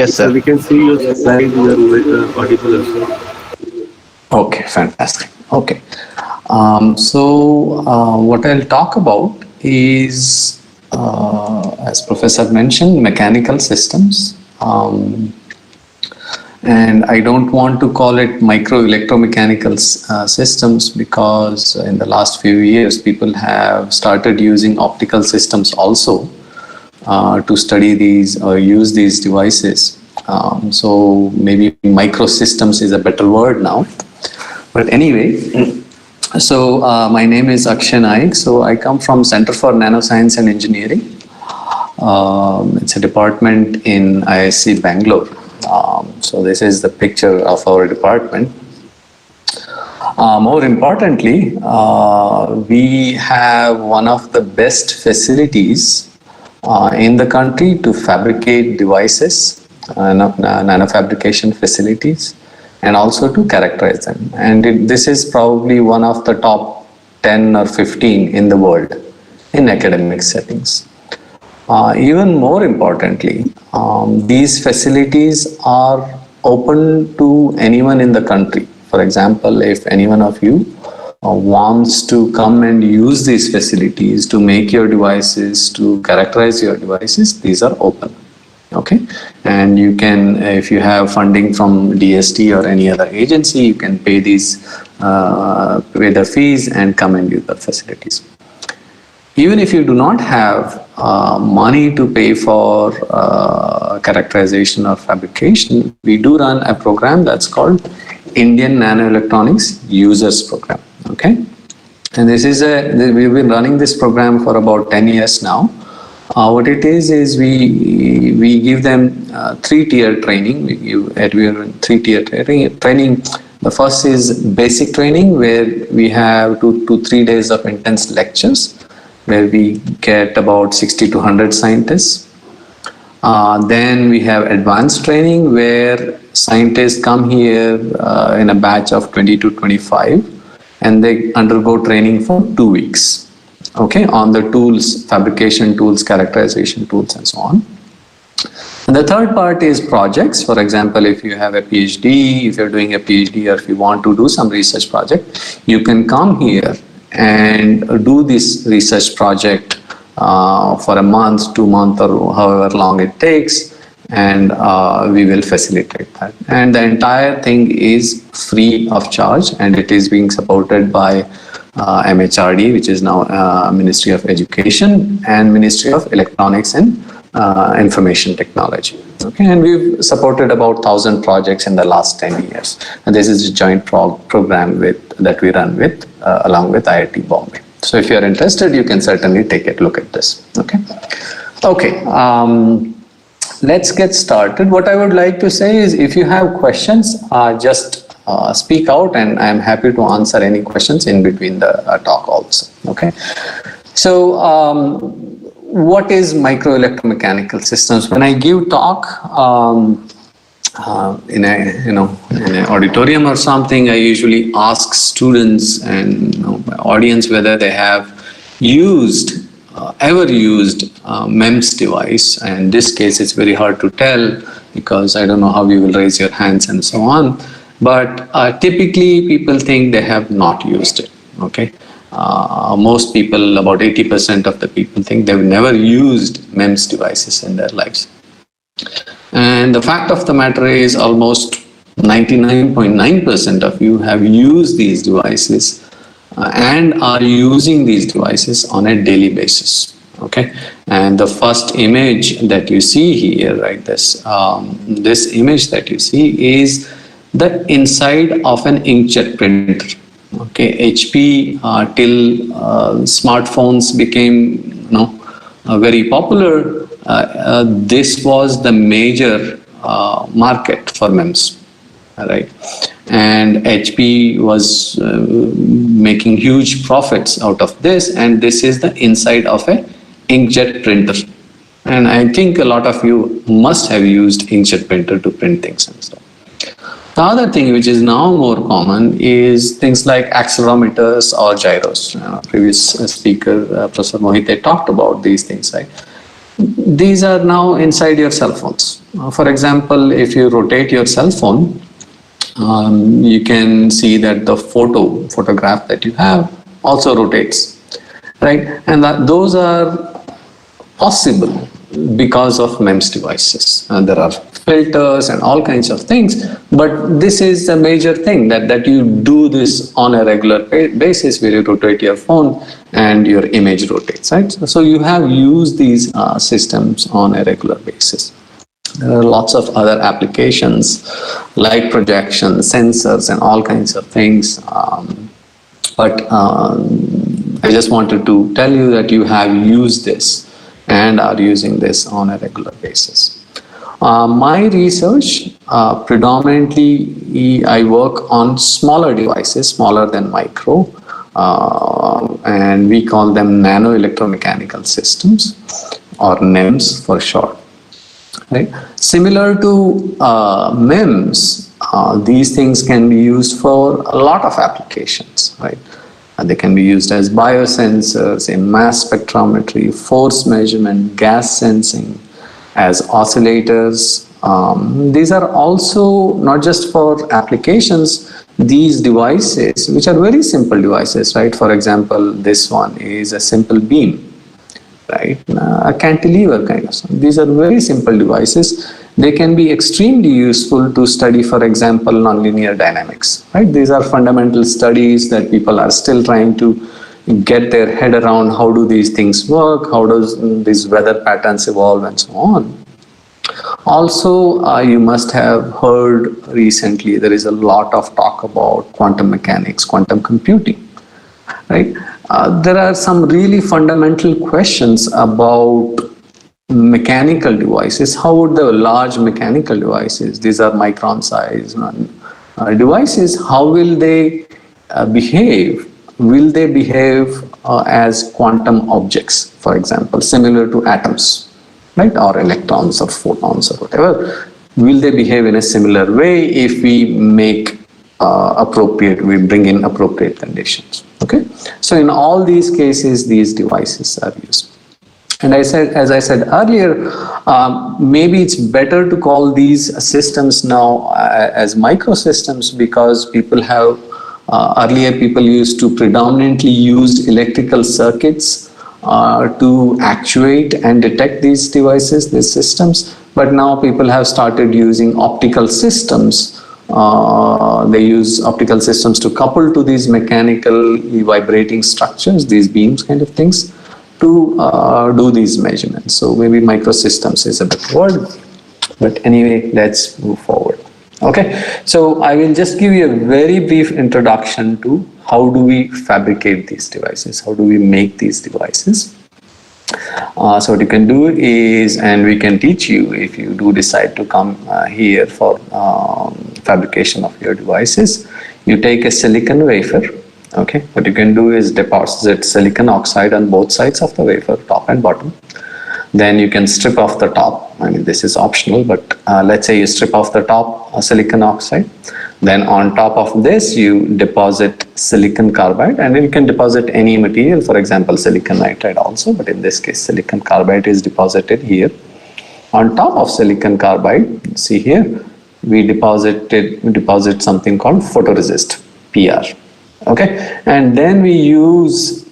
Yes, So sir. we can see your slide, you are audible also. Okay, fantastic. Okay. What I'll talk about is, as Professor mentioned, mechanical systems. And I don't want to call it micro electromechanical systems, because in the last few years people have started using optical systems also to study these or use these devices. So maybe microsystems is a better word now. But anyway, my name is Akshay Naik. So I come from Center for Nanoscience and Engineering. It's a department in ISC Bangalore. So this is the picture of our department. More importantly, we have one of the best facilities in the country to fabricate devices, nanofabrication facilities, and also to characterize them. And this is probably one of the top 10 or 15 in the world in academic settings. Even more importantly, these facilities are open to anyone in the country. For example, if any one of you wants to come and use these facilities to make your devices, to characterize your devices, these are open. Okay, and you can, if you have funding from DST or any other agency, you can pay the fees and come and use the facilities. Even if you do not have money to pay for characterization or fabrication, we do run a program that's called Indian Nanoelectronics Users Program. Okay, and we've been running this program for about 10 years now. What it is we give them three-tier training. We are in three-tier training. The first is basic training, where we have 2 to 3 days of intense lectures, where we get about 60 to 100 scientists. Then we have advanced training, where scientists come here in a batch of 20 to 25, and they undergo training for 2 weeks. Okay, on the tools, fabrication tools, characterization tools, and so on. And the third part is projects. For example, if you have a PhD, if you're doing a PhD, or if you want to do some research project, you can come here and do this research project for a month, 2 months, or however long it takes, and we will facilitate that. And the entire thing is free of charge, and it is being supported by MHRD, which is now Ministry of Education, and Ministry of Electronics and Information Technology. Okay, and we've supported about 1,000 projects in the last 10 years. And this is a joint program that we run with along with IIT Bombay. So if you're interested, you can certainly take a look at this. Okay. Okay. Let's get started. What I would like to say is, if you have questions, just speak out, and I'm happy to answer any questions in between the talk also. Okay. So, what is micro electromechanical systems? When I give talk in an auditorium or something, I usually ask students and my audience whether they have ever used MEMS device. And in this case, it's very hard to tell, because I don't know how you will raise your hands and so on. But typically, people think they have not used it. Okay, most people, about 80% of the people, think they've never used MEMS devices in their lives. And the fact of the matter is, almost 99.9% of you have used these devices and are using these devices on a daily basis. Okay, and the first image that you see here, right? This image that you see is the inside of an inkjet printer. Okay, HP till smartphones became very popular. This was the major market for MEMS, right? And HP was making huge profits out of this. And this is the inside of a inkjet printer. And I think a lot of you must have used inkjet printer to print things and stuff. The other thing which is now more common is things like accelerometers or gyros. Previous speaker, Professor Mohite, talked about these things, right? These are now inside your cell phones. For example, if you rotate your cell phone, you can see that the photograph that you have also rotates, right? And those are possible because of MEMS devices. There are filters and all kinds of things, but this is a major thing that you do this on a regular basis where you rotate your phone and your image rotates, right? So you have used these systems on a regular basis. There are lots of other applications like projection, sensors, and all kinds of things. But I just wanted to tell you that you have used this and are using this on a regular basis. My research, predominantly I work on smaller devices, smaller than micro, and we call them nano electromechanical systems, or NEMS for short. Right? Similar to MEMS, these things can be used for a lot of applications, right? They can be used as biosensors, in mass spectrometry, force measurement, gas sensing, as oscillators. These are also not just for applications, these devices, which are very simple devices, right? For example, this one is a simple beam, right? A cantilever kind of something. These are very simple devices. They can be extremely useful to study, for example, nonlinear dynamics, right? These are fundamental studies that people are still trying to get their head around. How do these things work? How does these weather patterns evolve, and so on. Also, you must have heard recently there is a lot of talk about quantum mechanics, quantum computing, right? There are some really fundamental questions about mechanical devices. How would the large mechanical devices, these are micron size devices, how will they behave? Will they behave as quantum objects, for example, similar to atoms, right? Or electrons or photons or whatever. Will they behave in a similar way if we make we bring in appropriate conditions, okay? So in all these cases, these devices are used. And as I said earlier, maybe it's better to call these systems now as microsystems, because people have, earlier people used to predominantly use electrical circuits to actuate and detect these devices, these systems, but now people have started using optical systems. They use optical systems to couple to these mechanically vibrating structures, these beams kind of things, to do these measurements. So maybe microsystems is a better word, but anyway, let's move forward. Okay, so I will just give you a very brief introduction to how do we fabricate these devices, how do we make these devices. So what you can do is, and we can teach you if you do decide to come here for fabrication of your devices. You take a silicon wafer. Okay, what you can do is deposit silicon oxide on both sides of the wafer, top and bottom. Then you can strip off the top. I mean, this is optional, but let's say you strip off the top silicon oxide. Then on top of this, you deposit silicon carbide, and you can deposit any material, for example, silicon nitride also, but in this case, silicon carbide is deposited here. On top of silicon carbide, see here, we deposit something called photoresist, PR. Okay, and then we use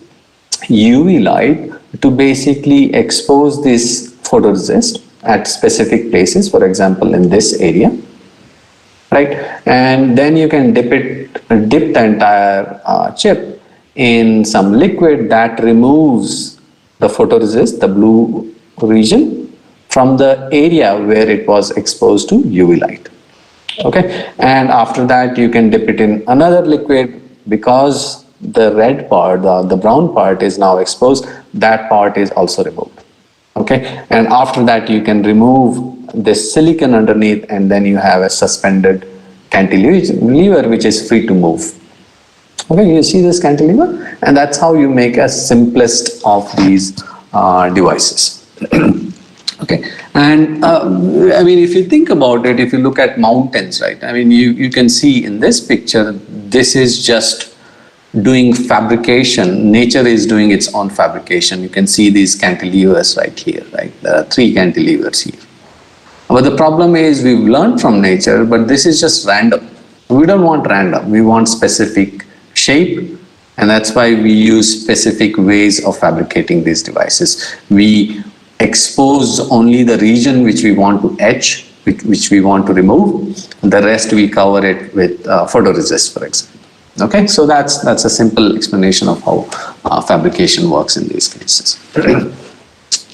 UV light to basically expose this photoresist at specific places, for example, in this area, right? And then you can dip the entire chip in some liquid that removes the photoresist, the blue region, from the area where it was exposed to UV light. Okay, and after that you can dip it in another liquid, because the red part, the brown part is now exposed, that part is also removed. Okay, and after that you can remove this silicon underneath, and then you have a suspended cantilever which is free to move. Okay, you see this cantilever, and that's how you make a simplest of these devices. Okay, and I mean, if you think about it, if you look at mountains, right? I mean, you can see in this picture, this is just doing fabrication. Nature is doing its own fabrication. You can see these cantilevers right here, right? There are 3 cantilevers here. But the problem is we've learned from nature, but this is just random. We don't want random. We want specific shape, and that's why we use specific ways of fabricating these devices. We expose only the region which we want to etch, which we want to remove. The rest we cover it with photoresist, for example. Okay, so that's a simple explanation of how fabrication works in these cases.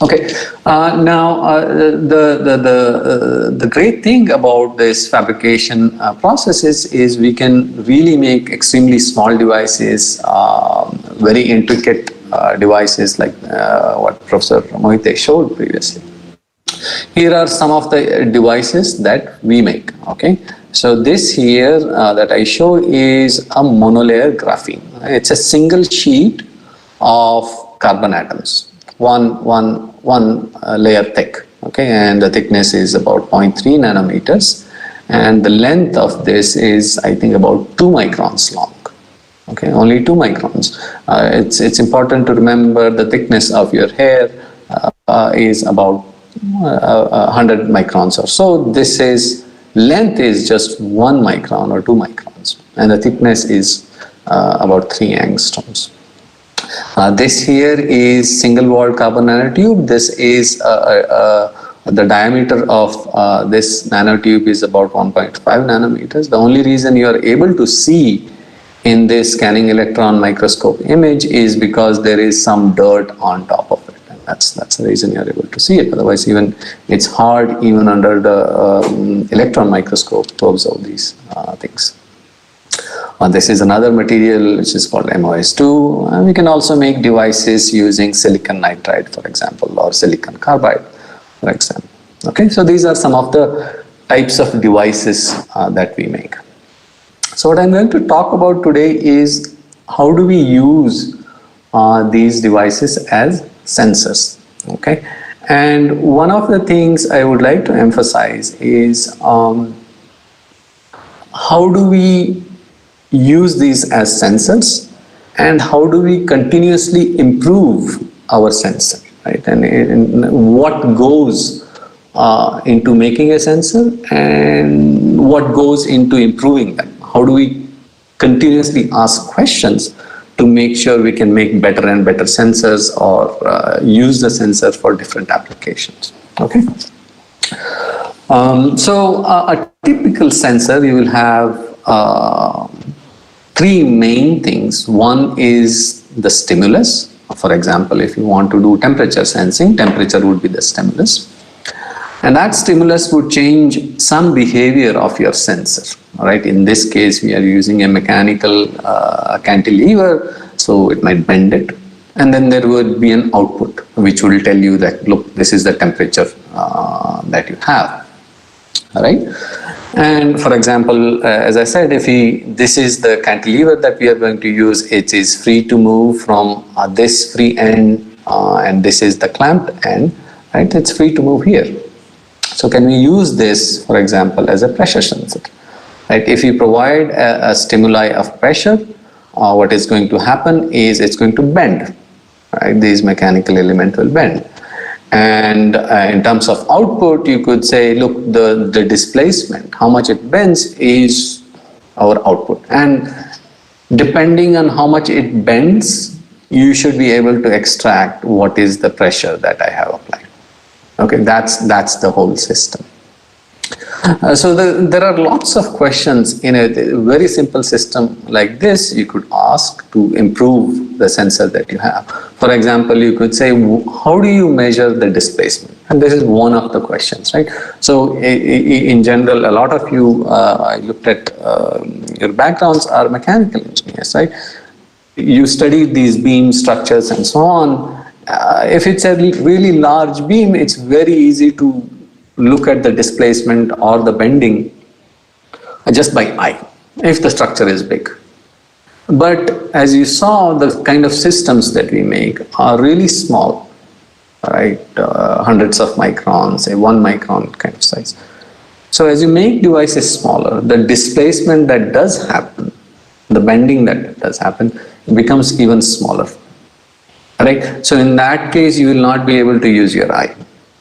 Okay, now the great thing about this fabrication process is we can really make extremely small devices, very intricate devices like what Professor Mohite showed previously. Here are some of the devices that we make. Okay, so this here that I show is a monolayer graphene. It's a single sheet of carbon atoms, one layer thick. Okay, and the thickness is about 0.3 nanometers, and the length of this is, I think, about 2 microns long. Okay, only 2 microns. It's important to remember the thickness of your hair is about 100 microns or so. This is length is just 1 micron or 2 microns, and the thickness is about 3 angstroms. This here is single walled carbon nanotube. This is the diameter of this nanotube is about 1.5 nanometers. The only reason you are able to see in this scanning electron microscope image is because there is some dirt on top of it. That's the reason you are able to see it. Otherwise, even it's hard even under the electron microscope to observe these things. This is another material which is called MOS2. And we can also make devices using silicon nitride, for example, or silicon carbide, for example. Okay, so these are some of the types of devices that we make. So what I'm going to talk about today is how do we use these devices as sensors. Okay, and one of the things I would like to emphasize is how do we use these as sensors, and how do we continuously improve our sensor, right? And what goes into making a sensor, and what goes into improving them. How do we continuously ask questions to make sure we can make better and better sensors, or use the sensor for different applications. Okay. So a typical sensor, you will have 3 main things. One is the stimulus. For example, if you want to do temperature sensing, temperature would be the stimulus. And that stimulus would change some behavior of your sensor. Right? In this case, we are using a mechanical cantilever, so it might bend it. And then there would be an output, which will tell you that, look, this is the temperature that you have. All right? And for example, as I said, this is the cantilever that we are going to use. It is free to move from this free end, and this is the clamped end. Right? It's free to move here. So can we use this, for example, as a pressure sensor? Right? If you provide a stimuli of pressure, what is going to happen is it's going to bend. Right? These mechanical element will bend. And in terms of output, you could say, look, the displacement, how much it bends is our output. And depending on how much it bends, you should be able to extract what is the pressure that I have applied. Okay, that's the whole system. So there are lots of questions in a very simple system like this you could ask to improve the sensor that you have. For example, you could say, how do you measure the displacement? And this is one of the questions, right? So in general, a lot of you, I looked at your backgrounds are mechanical engineers, right? You studied these beam structures and so on. If it's a really large beam, it's very easy to look at the displacement or the bending just by eye, if the structure is big. But as you saw, the kind of systems that we make are really small, right? Hundreds of microns, say 1 micron kind of size. So as you make devices smaller, the displacement that does happen, the bending that does happen, it becomes even smaller. Right? So in that case, you will not be able to use your eye.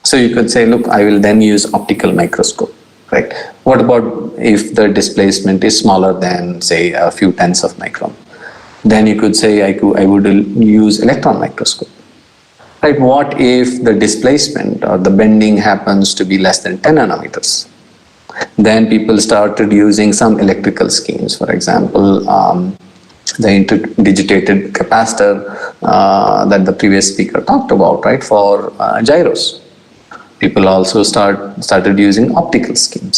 So you could say, look, I will then use optical microscope. Right? What about if the displacement is smaller than, say, a few tenths of micron? Then you could say I would use electron microscope. Right? What if the displacement or the bending happens to be less than 10 nanometers? Then people started using some electrical schemes. For example, the interdigitated capacitor that the previous speaker talked about, right, for gyros. People also started using optical schemes.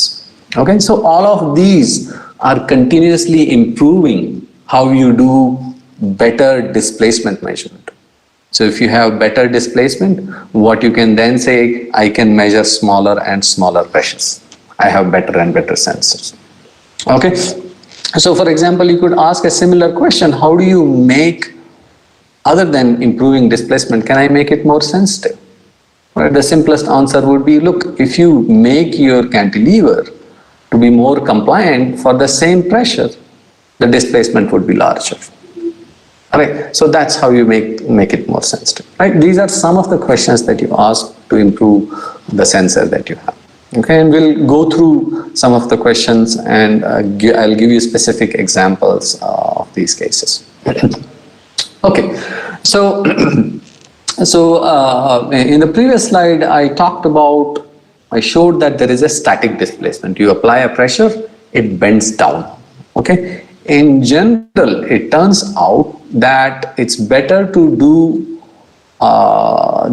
Okay, so all of these are continuously improving how you do better displacement measurement. So if you have better displacement, what you can then say, I can measure smaller and smaller pressures. I have better and better sensors. Okay. So for example, you could ask a similar question. How do you make, other than improving displacement, can I make it more sensitive? Right? The simplest answer would be, look, if you make your cantilever to be more compliant for the same pressure, the displacement would be larger. Right? So that's how you make it more sensitive. Right? These are some of the questions that you ask to improve the sensor that you have. Okay, and we'll go through some of the questions, and I'll give you specific examples of these cases. Okay, so in the previous slide, I showed that there is a static displacement. You apply a pressure, it bends down. Okay, in general, it turns out that it's better to do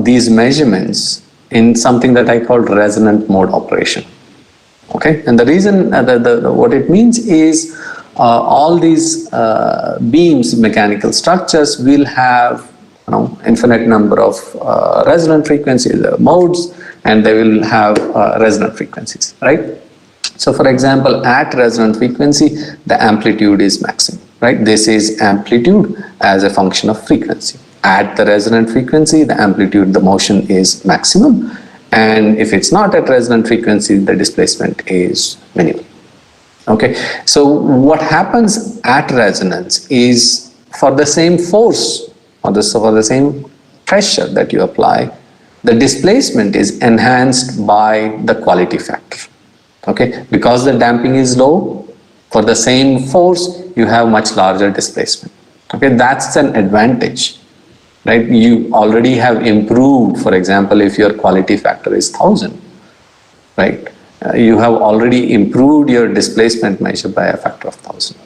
these measurements in something that I call resonant mode operation. Okay, and the reason, what it means is all these beams, mechanical structures will have infinite number of resonant frequencies, modes, and they will have resonant frequencies, right? So for example, at resonant frequency, the amplitude is maximum, right? This is amplitude as a function of frequency. At the resonant frequency, the amplitude, the motion is maximum. And if it's not at resonant frequency, the displacement is minimal. Okay, so what happens at resonance is, for the same force or for the same pressure that you apply, the displacement is enhanced by the quality factor. Okay, because the damping is low, for the same force, you have much larger displacement. Okay, that's an advantage. Right? You already have improved, for example, if your quality factor is 1000, right? You have already improved your displacement measure by a factor of 1000.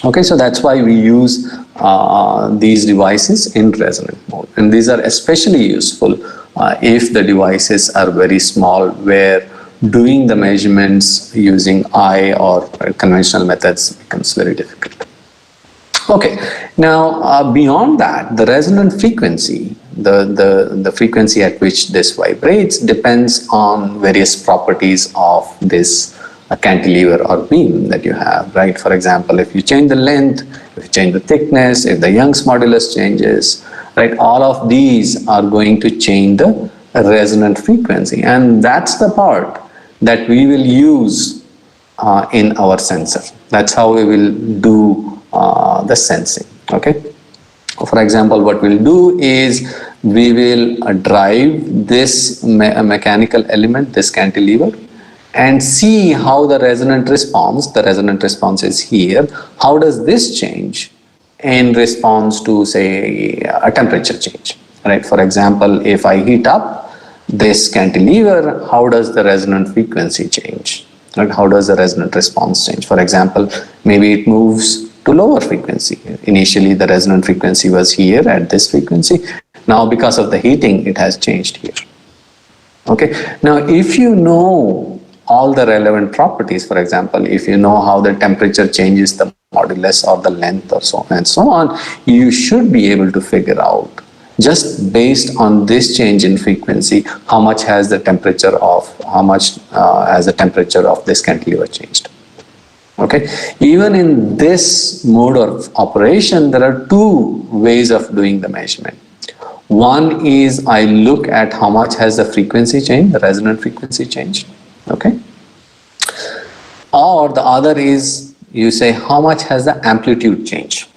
Okay, so that's why we use these devices in resonant mode. And these are especially useful if the devices are very small, where doing the measurements using eye or conventional methods becomes very difficult. Okay, now beyond that, the resonant frequency, the frequency at which this vibrates, depends on various properties of this cantilever or beam that you have, right? For example, if you change the length, if you change the thickness, if the Young's modulus changes, right? All of these are going to change the resonant frequency, and that's the part that we will use in our sensor. That's how we will do the sensing. Okay, for example, what we'll do is we will drive this mechanical element, this cantilever, and see how the resonant response is here. How does this change in response to, say, a temperature change, right? For example, if I heat up this cantilever, how does the resonant frequency change? Right? How does the resonant response change? For example, maybe it moves to lower frequency. Initially, the resonant frequency was here at this frequency. Now, because of the heating, it has changed here. Okay. Now, if you know all the relevant properties, for example, if you know how the temperature changes the modulus or the length or so on and so on, you should be able to figure out, just based on this change in frequency, how much has the temperature of this cantilever changed. Okay, even in this mode of operation, there are two ways of doing the measurement. One is I look at how much has the frequency changed, the resonant frequency changed. Okay, or the other is you say how much has the amplitude changed.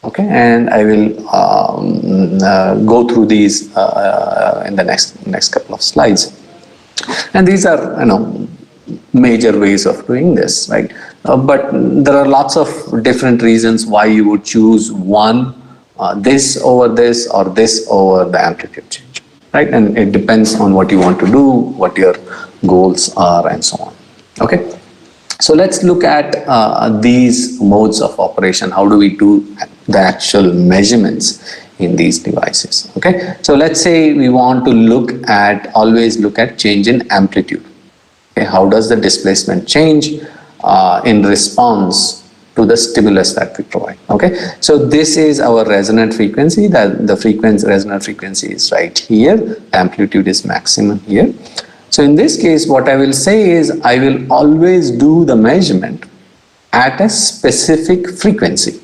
Okay, and I will go through these in the next couple of slides. And these are, major ways of doing this, right? But there are lots of different reasons why you would choose one, this over this, or this over the amplitude change, right? And it depends on what you want to do, what your goals are, and so on. Okay. So let's look at these modes of operation. How do we do the actual measurements in these devices? Okay, so let's say we want to always look at change in amplitude. Okay, how does the displacement change in response to the stimulus that we provide? Okay, so this is our resonant frequency. That the resonant frequency is right here. The amplitude is maximum here. So in this case, what I will say is I will always do the measurement at a specific frequency.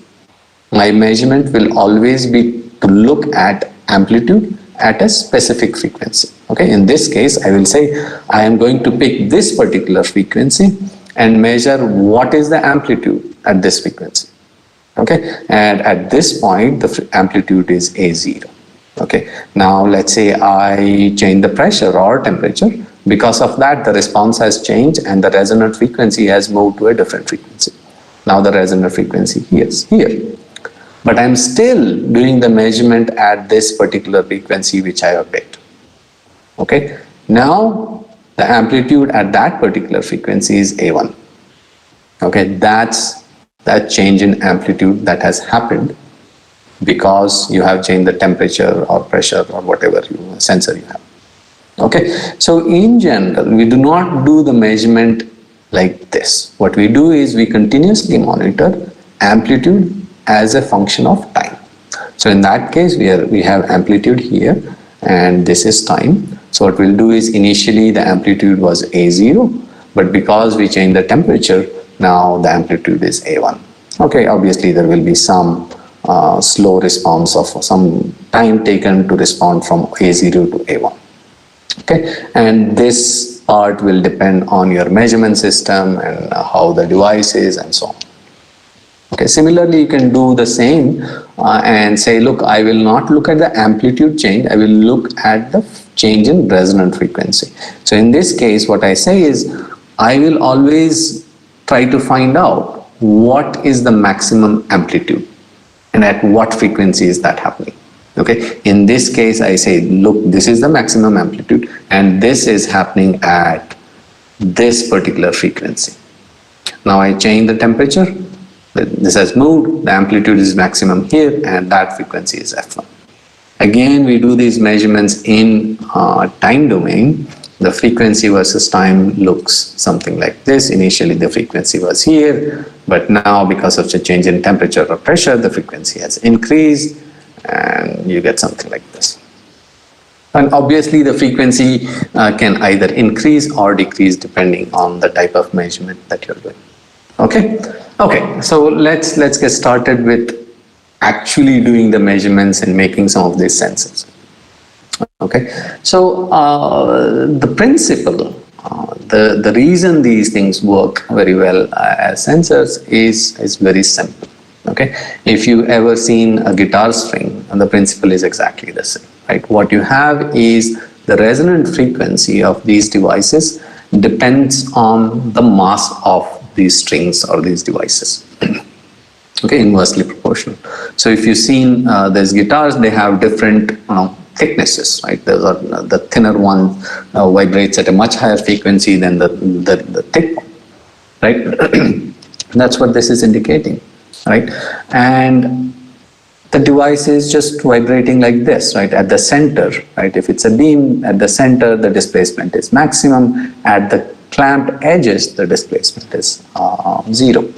My measurement will always be to look at amplitude at a specific frequency. Okay, in this case, I will say I am going to pick this particular frequency and measure what is the amplitude at this frequency. Okay, and at this point, the amplitude is A0. Okay, now let's say I change the pressure or temperature. Because of that, the response has changed and the resonant frequency has moved to a different frequency. Now the resonant frequency is here. But I'm still doing the measurement at this particular frequency which I have picked. Okay, now the amplitude at that particular frequency is A1. Okay, that's that change in amplitude that has happened because you have changed the temperature or pressure or whatever sensor you have. Okay, so in general, we do not do the measurement like this. What we do is we continuously monitor amplitude as a function of time. So in that case, we have amplitude here and this is time. So what we'll do is initially the amplitude was A0, but because we changed the temperature, now the amplitude is A1. Okay, obviously there will be some slow response of some time taken to respond from A0 to A1. Okay, and this part will depend on your measurement system and how the device is and so on. Okay, similarly, you can do the same and say, look, I will not look at the amplitude change, I will look at the change in resonant frequency. So in this case, what I say is, I will always try to find out what is the maximum amplitude and at what frequency is that happening. Okay, in this case, I say, look, this is the maximum amplitude and this is happening at this particular frequency. Now I change the temperature, this has moved, the amplitude is maximum here and that frequency is F1. Again, we do these measurements in time domain. The frequency versus time looks something like this. Initially, the frequency was here, but now because of the change in temperature or pressure, the frequency has increased. And you get something like this. And obviously the frequency can either increase or decrease depending on the type of measurement that you're doing. Okay, so let's get started with actually doing the measurements and making some of these sensors. Okay, so the principle, the reason these things work very well as sensors is very simple. Okay, if you ever seen a guitar string, the principle is exactly the same, right? What you have is the resonant frequency of these devices depends on the mass of these strings or these devices. Okay, inversely proportional. So if you've seen these guitars, they have different thicknesses, right? The thinner one vibrates at a much higher frequency than the thick one, right? That's what this is indicating. Right, and the device is just vibrating like this, right, at the center, right? If it's a beam at the center, the displacement is maximum. At the clamped edges, the displacement is 0.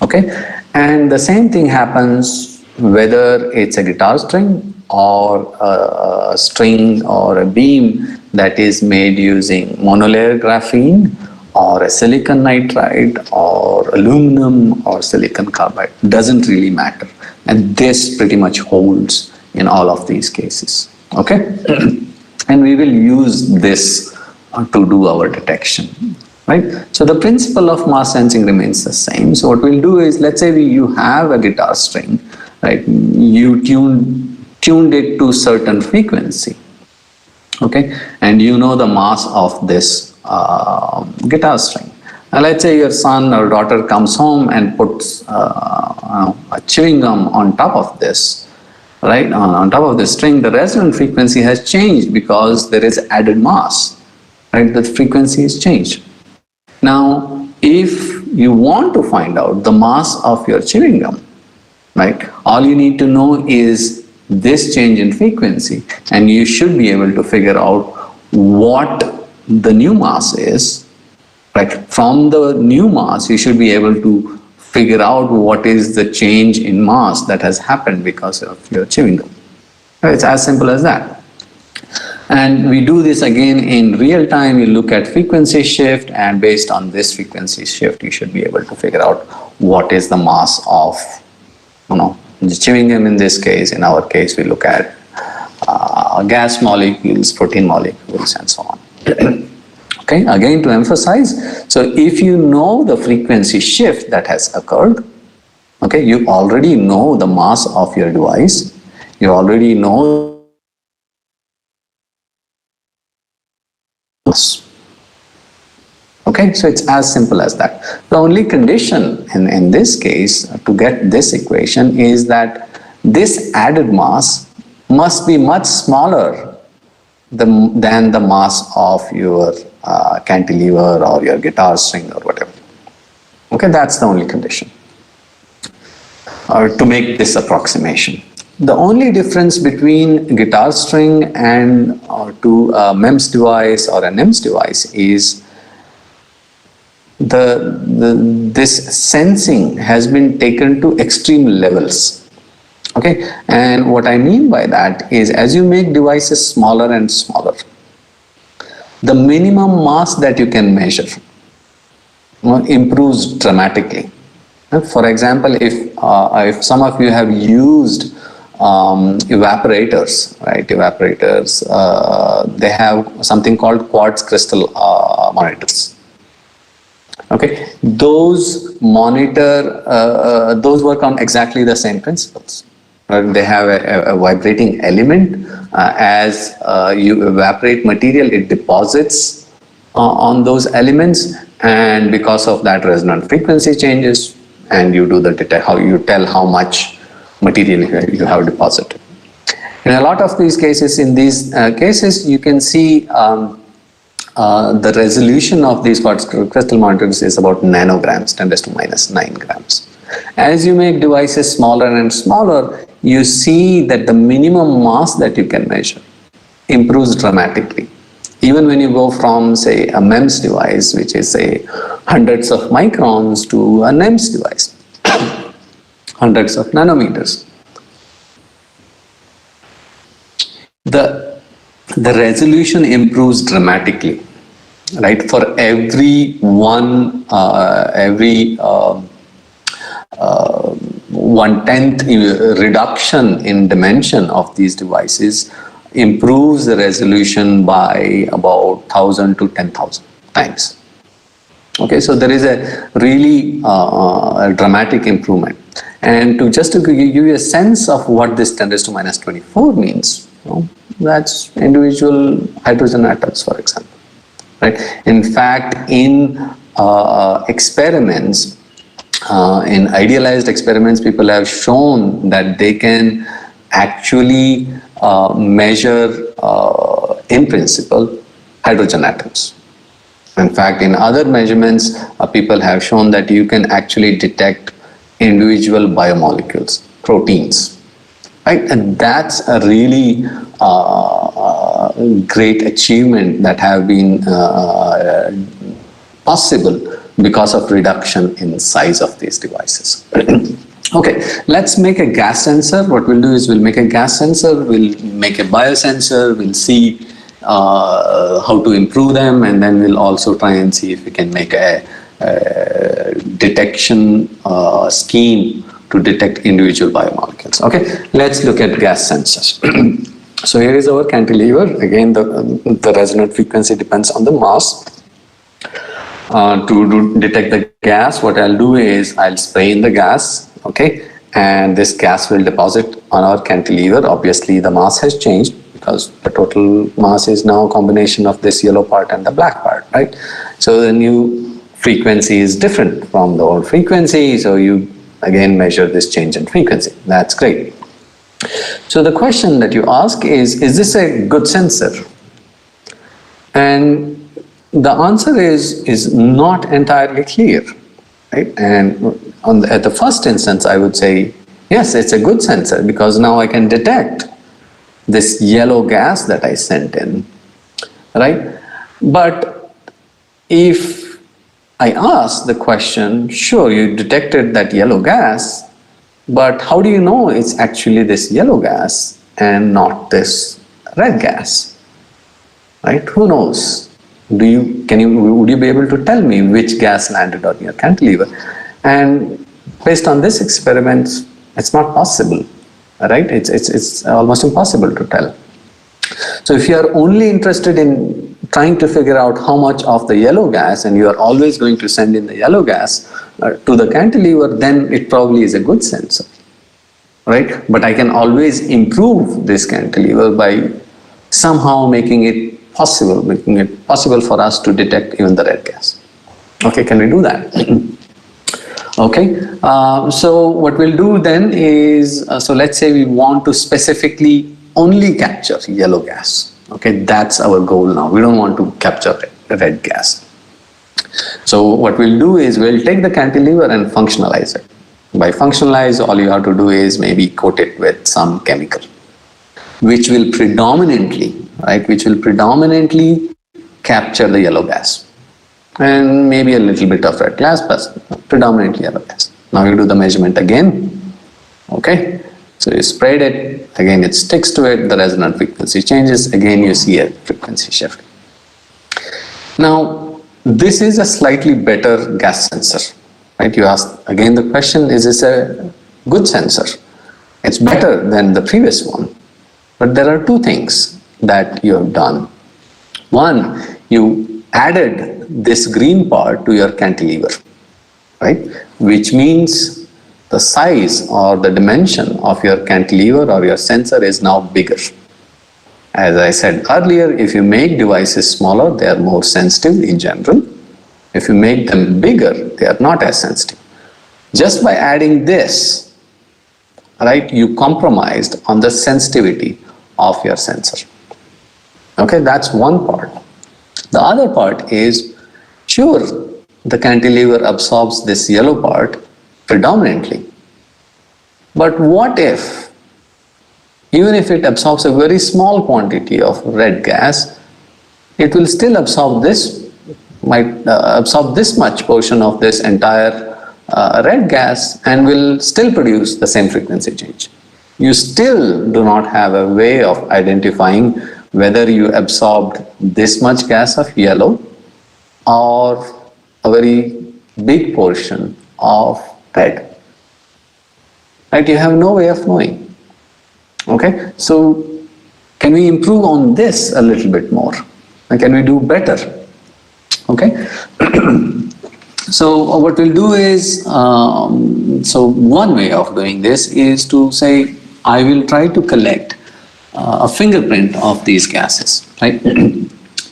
Okay, and the same thing happens whether it's a guitar string or a string or a beam that is made using monolayer graphene or a silicon nitride or aluminum or silicon carbide. Doesn't really matter. And this pretty much holds in all of these cases. Okay? And we will use this to do our detection. right? So the principle of mass sensing remains the same. So what we'll do is, let's say you have a guitar string, right? You tuned it to certain frequency, okay, and you know the mass of this guitar string. Now let's say your son or daughter comes home and puts a chewing gum on top of this, right, on top of the string. The resonant frequency has changed because there is added mass, right? The frequency is changed. Now if you want to find out the mass of your chewing gum, right, all you need to know is this change in frequency, and you should be able to figure out what the new mass is, right? From the new mass, you should be able to figure out what is the change in mass that has happened because of your chewing gum. It's as simple as that. And we do this again in real time. You look at frequency shift, and based on this frequency shift, you should be able to figure out what is the mass of, the chewing gum. In this case, in our case, we look at gas molecules, protein molecules, and so on. Okay, again to emphasize, so if you know the frequency shift that has occurred, okay, you already know the mass of your device, you already know. Okay, so it's as simple as that. The only condition in this case to get this equation is that this added mass must be much smaller than the mass of your cantilever or your guitar string or whatever. Okay, that's the only condition to make this approximation. The only difference between guitar string and to a MEMS device or a NEMS device is this sensing has been taken to extreme levels. Okay, and what I mean by that is, as you make devices smaller and smaller, the minimum mass that you can measure improves dramatically. For example, if some of you have used evaporators, right? Evaporators, they have something called quartz crystal monitors. Okay, those those work on exactly the same principles. They have a vibrating element. As you evaporate material, it deposits on those elements, and because of that, resonant frequency changes, and you do how you tell how much material you have deposited. In a lot of these cases, you can see the resolution of these quartz crystal monitors is about nanograms, 10⁻⁹ grams. As you make devices smaller and smaller, you see that the minimum mass that you can measure improves dramatically. Even when you go from, say, a MEMS device, which is, say, hundreds of microns, to a NEMS device, hundreds of nanometers. The resolution improves dramatically, right? For every 1/10 reduction in dimension of these devices improves the resolution by about 1,000 to 10,000 times. Okay, so there is a really dramatic improvement. And to give you a sense of what this 10⁻⁴ means, that's individual hydrogen atoms, for example. Right? In fact, in experiments, in idealized experiments, people have shown that they can actually measure, in principle, hydrogen atoms. In fact, in other measurements, people have shown that you can actually detect individual biomolecules, proteins. Right? And that's a really great achievement that have been possible because of reduction in size of these devices. Okay, let's make a gas sensor. What we'll do is we'll make a gas sensor, we'll make a biosensor, we'll see how to improve them, and then we'll also try and see if we can make a detection scheme to detect individual biomolecules. Okay, let's look at gas sensors. So here is our cantilever. Again, the resonant frequency depends on the mass. To detect the gas, what I'll do is I'll spray in the gas, okay, and this gas will deposit on our cantilever. Obviously, the mass has changed because the total mass is now a combination of this yellow part and the black part, right? So the new frequency is different from the old frequency, so you again measure this change in frequency. That's great. So the question that you ask is this a good sensor? And the answer is not entirely clear, right? And at the first instance, I would say, yes, it's a good sensor because now I can detect this yellow gas that I sent in, right? But if I ask the question, sure, you detected that yellow gas, but how do you know it's actually this yellow gas and not this red gas? Right? Who knows? Would you be able to tell me which gas landed on your cantilever? And based on this experiment, it's not possible. Right? It's almost impossible to tell. So if you are only interested in trying to figure out how much of the yellow gas, and you are always going to send in the yellow gas to the cantilever, then it probably is a good sensor, right? But I can always improve this cantilever by somehow making it possible for us to detect even the red gas. Okay, can we do that? Okay, so what we'll do then is, so let's say we want to specifically only capture yellow gas. Okay, that's our goal now. We don't want to capture red gas. So what we'll do is we'll take the cantilever and functionalize it. By functionalize, all you have to do is maybe coat it with some chemical, which will predominantly capture the yellow gas and maybe a little bit of red gas, but predominantly yellow gas. Now you do the measurement again. Okay, so you sprayed it, again it sticks to it, the resonant frequency changes, again you see a frequency shift. Now this is a slightly better gas sensor, right? You ask again the question, is this a good sensor? It's better than the previous one, but there are two things that you have done. One, you added this green part to your cantilever, right? Which means the size or the dimension of your cantilever or your sensor is now bigger. As I said earlier, if you make devices smaller, they are more sensitive in general. If you make them bigger, they are not as sensitive. Just by adding this, right, you compromised on the sensitivity of your sensor. Okay, that's one part. The other part is, sure, the cantilever absorbs this yellow part predominantly. But what if, even if it absorbs a very small quantity of red gas, it will still absorb this, might absorb this much portion of this entire red gas and will still produce the same frequency change. You still do not have a way of identifying whether you absorbed this much gas of yellow or a very big portion of red. Right? You have no way of knowing. Okay? So can we improve on this a little bit more? And can we do better? Okay? So what we'll do is, so one way of doing this is to say, I will try to collect a fingerprint of these gases, right?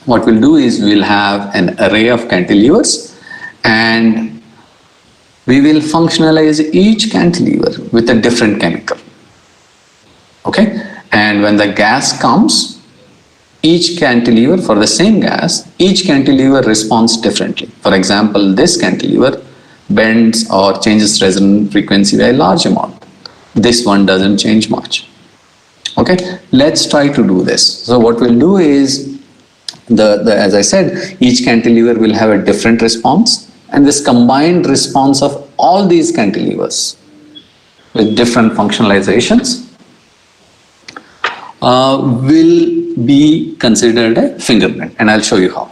What we'll do is we'll have an array of cantilevers and we will functionalize each cantilever with a different chemical. Okay? And when the gas comes, each cantilever for the same gas, each cantilever responds differently. For example, this cantilever bends or changes resonant frequency by a large amount. This one doesn't change much. Okay, let's try to do this. So what we'll do is, as I said, each cantilever will have a different response, and this combined response of all these cantilevers with different functionalizations will be considered a fingerprint, and I'll show you how.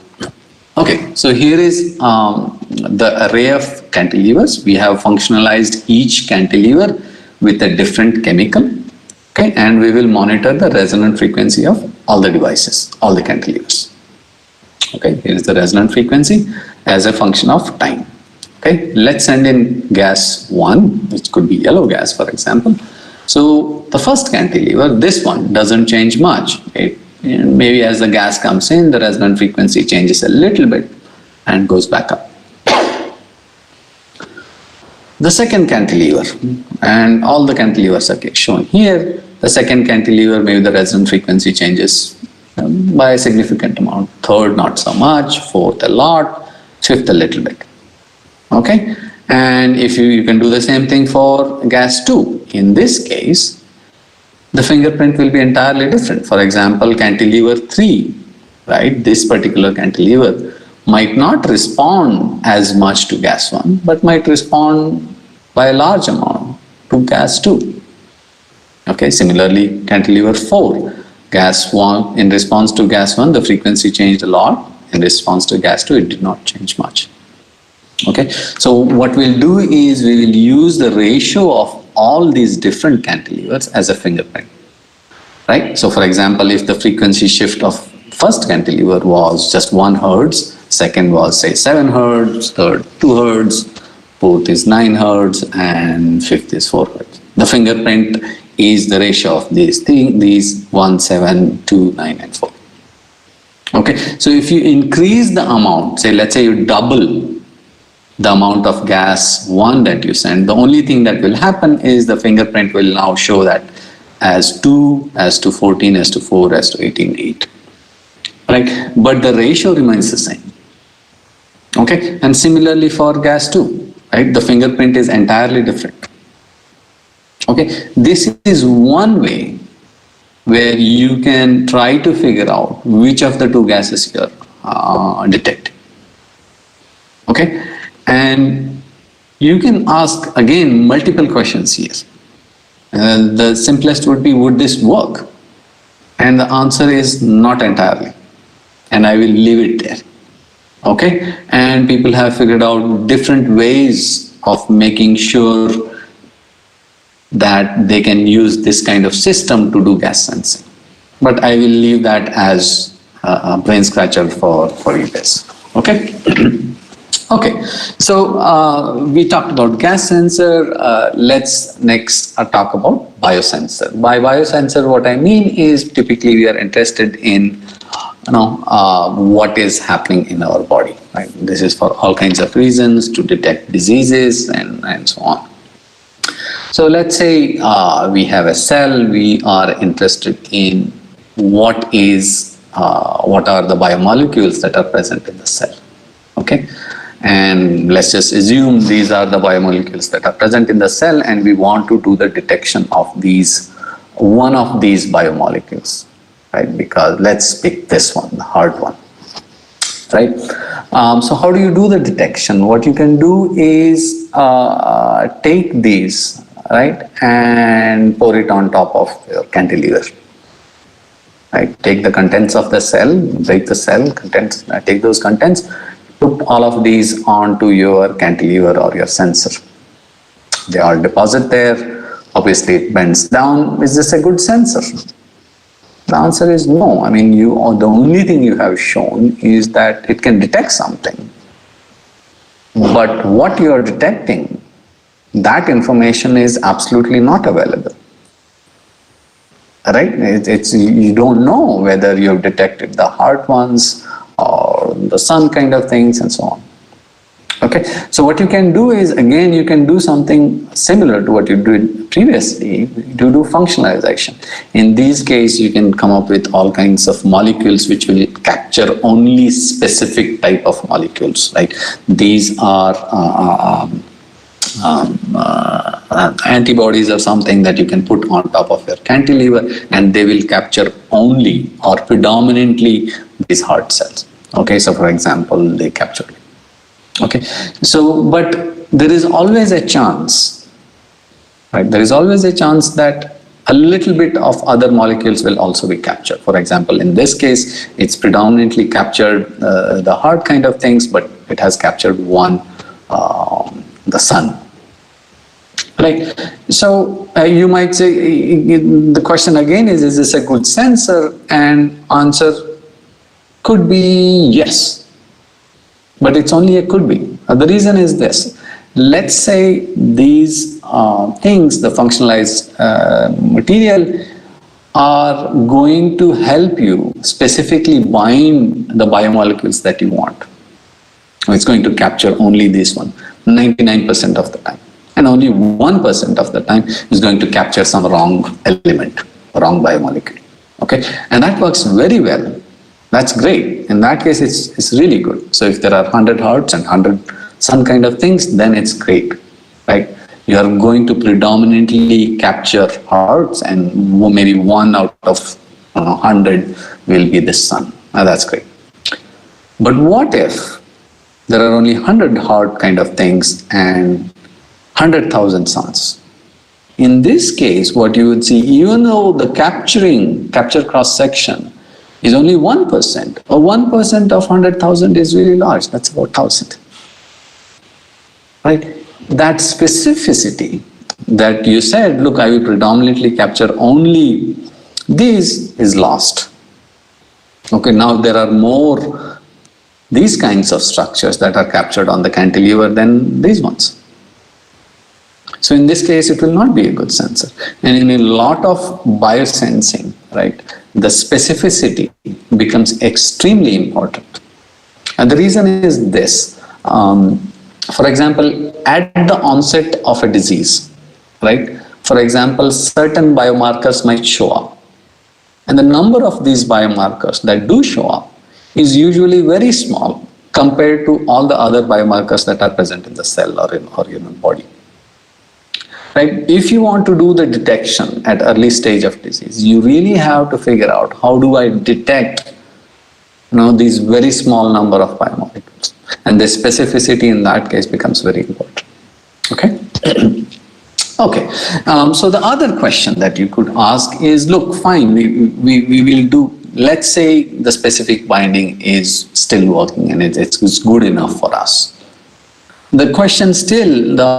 Okay, so here is the array of cantilevers. We have functionalized each cantilever with a different chemical. Okay, and we will monitor the resonant frequency of all the devices, all the cantilevers. Okay, here is the resonant frequency, as a function of time. Okay, let's send in gas 1, which could be yellow gas, for example. So the first cantilever, this one, doesn't change much. Maybe as the gas comes in, the resonant frequency changes a little bit and goes back up. The second cantilever, and all the cantilevers are shown here. The second cantilever, maybe the resonant frequency changes by a significant amount. Third, not so much. Fourth, a lot. Fifth, a little bit. Okay, and if you can do the same thing for gas 2. In this case, the fingerprint will be entirely different. For example, cantilever 3, right? This particular cantilever might not respond as much to gas 1, but might respond by a large amount to gas 2. Okay, similarly, cantilever 4, gas 1, in response to gas 1, the frequency changed a lot. In response to gas 2, it did not change much. Okay, so what we'll do is we will use the ratio of all these different cantilevers as a fingerprint, right? So for example, if the frequency shift of first cantilever was just 1 hertz, second was say 7 hertz, third 2 hertz, fourth is 9 hertz, and fifth is 4 hertz. The fingerprint is the ratio of these 1, 7, 2, 9, and 4. Okay, so if you increase the amount, say let's say you double the amount of gas 1 that you send, the only thing that will happen is the fingerprint will now show that as 2, as to 14, as to 4, as to 18, 8. Right? But the ratio remains the same. Okay, and similarly for gas 2, right? The fingerprint is entirely different. Okay, this is one way where you can try to figure out which of the two gases you are detecting. Okay, and you can ask again multiple questions here. The simplest would be, would this work? And the answer is not entirely. And I will leave it there. Okay, and people have figured out different ways of making sure that they can use this kind of system to do gas sensing. But I will leave that as a brain scratcher for you guys. Okay. Okay, so we talked about gas sensor. Let's next talk about biosensor. By biosensor, what I mean is typically we are interested in what is happening in our body. Right? This is for all kinds of reasons, to detect diseases and so on. So let's say we have a cell. We are interested in what are the biomolecules that are present in the cell. Okay. And let's just assume these are the biomolecules that are present in the cell, and we want to do the detection of one of these biomolecules, right? Because let's pick this one, the hard one, right? So how do you do the detection? What you can do is take these, right, and pour it on top of your cantilever. Right? Take the contents of the cell, break the cell contents, take those contents, put all of these onto your cantilever or your sensor. They all deposit there. Obviously, it bends down. Is this a good sensor? The answer is no. I mean, the only thing you have shown is that it can detect something. But what you are detecting, that information is absolutely not available. Right? You don't know whether you have detected the hard ones or the sun kind of things and so on. Okay, so what you can do is, again, you can do something similar to what you did previously, to do functionalization. In this case, you can come up with all kinds of molecules which will capture only specific type of molecules. Like these are antibodies or something that you can put on top of your cantilever, and they will capture only or predominantly these hard cells. Okay, so for example, they capture it. Okay, so but there is always a chance, right? There is always a chance that a little bit of other molecules will also be captured. For example, in this case, it's predominantly captured the hard kind of things, but it has captured one, the sun. Right. So you might say, the question again is this a good sensor? And answer could be yes. but it's only a could be. The reason is this. Let's say these things, the functionalized material, are going to help you specifically bind the biomolecules that you want. It's going to capture only this one 99% of the time, and only 1% of the time is going to capture some wrong element, wrong biomolecule. Okay, and that works very well. That's great. In that case, it's really good. So if there are 100 hearts and 100 some kind of things, then it's great, right? You are going to predominantly capture hearts, and maybe 1 out of 100 will be the sun. Now that's great. But what if there are only 100 heart kind of things and 100,000 suns? In this case, what you would see, even though the capture cross section is only 1%, or 1% of 100,000 is really large, that's about 1,000. Right? That specificity that you said, look, I will predominantly capture only these, is lost. Okay, now there are more these kinds of structures that are captured on the cantilever than these ones. So in this case, it will not be a good sensor. And in a lot of biosensing, right, the specificity becomes extremely important. And the reason is this. For example, at the onset of a disease, right, for example, certain biomarkers might show up. And the number of these biomarkers that do show up is usually very small compared to all the other biomarkers that are present in the cell or in human body. Right? If you want to do the detection at early stage of disease, you really have to figure out how do I detect these very small number of biomolecules. And the specificity in that case becomes very important. Okay? Okay. So the other question that you could ask is, look, fine, we will do, let's say the specific binding is still working and it's good enough for us. The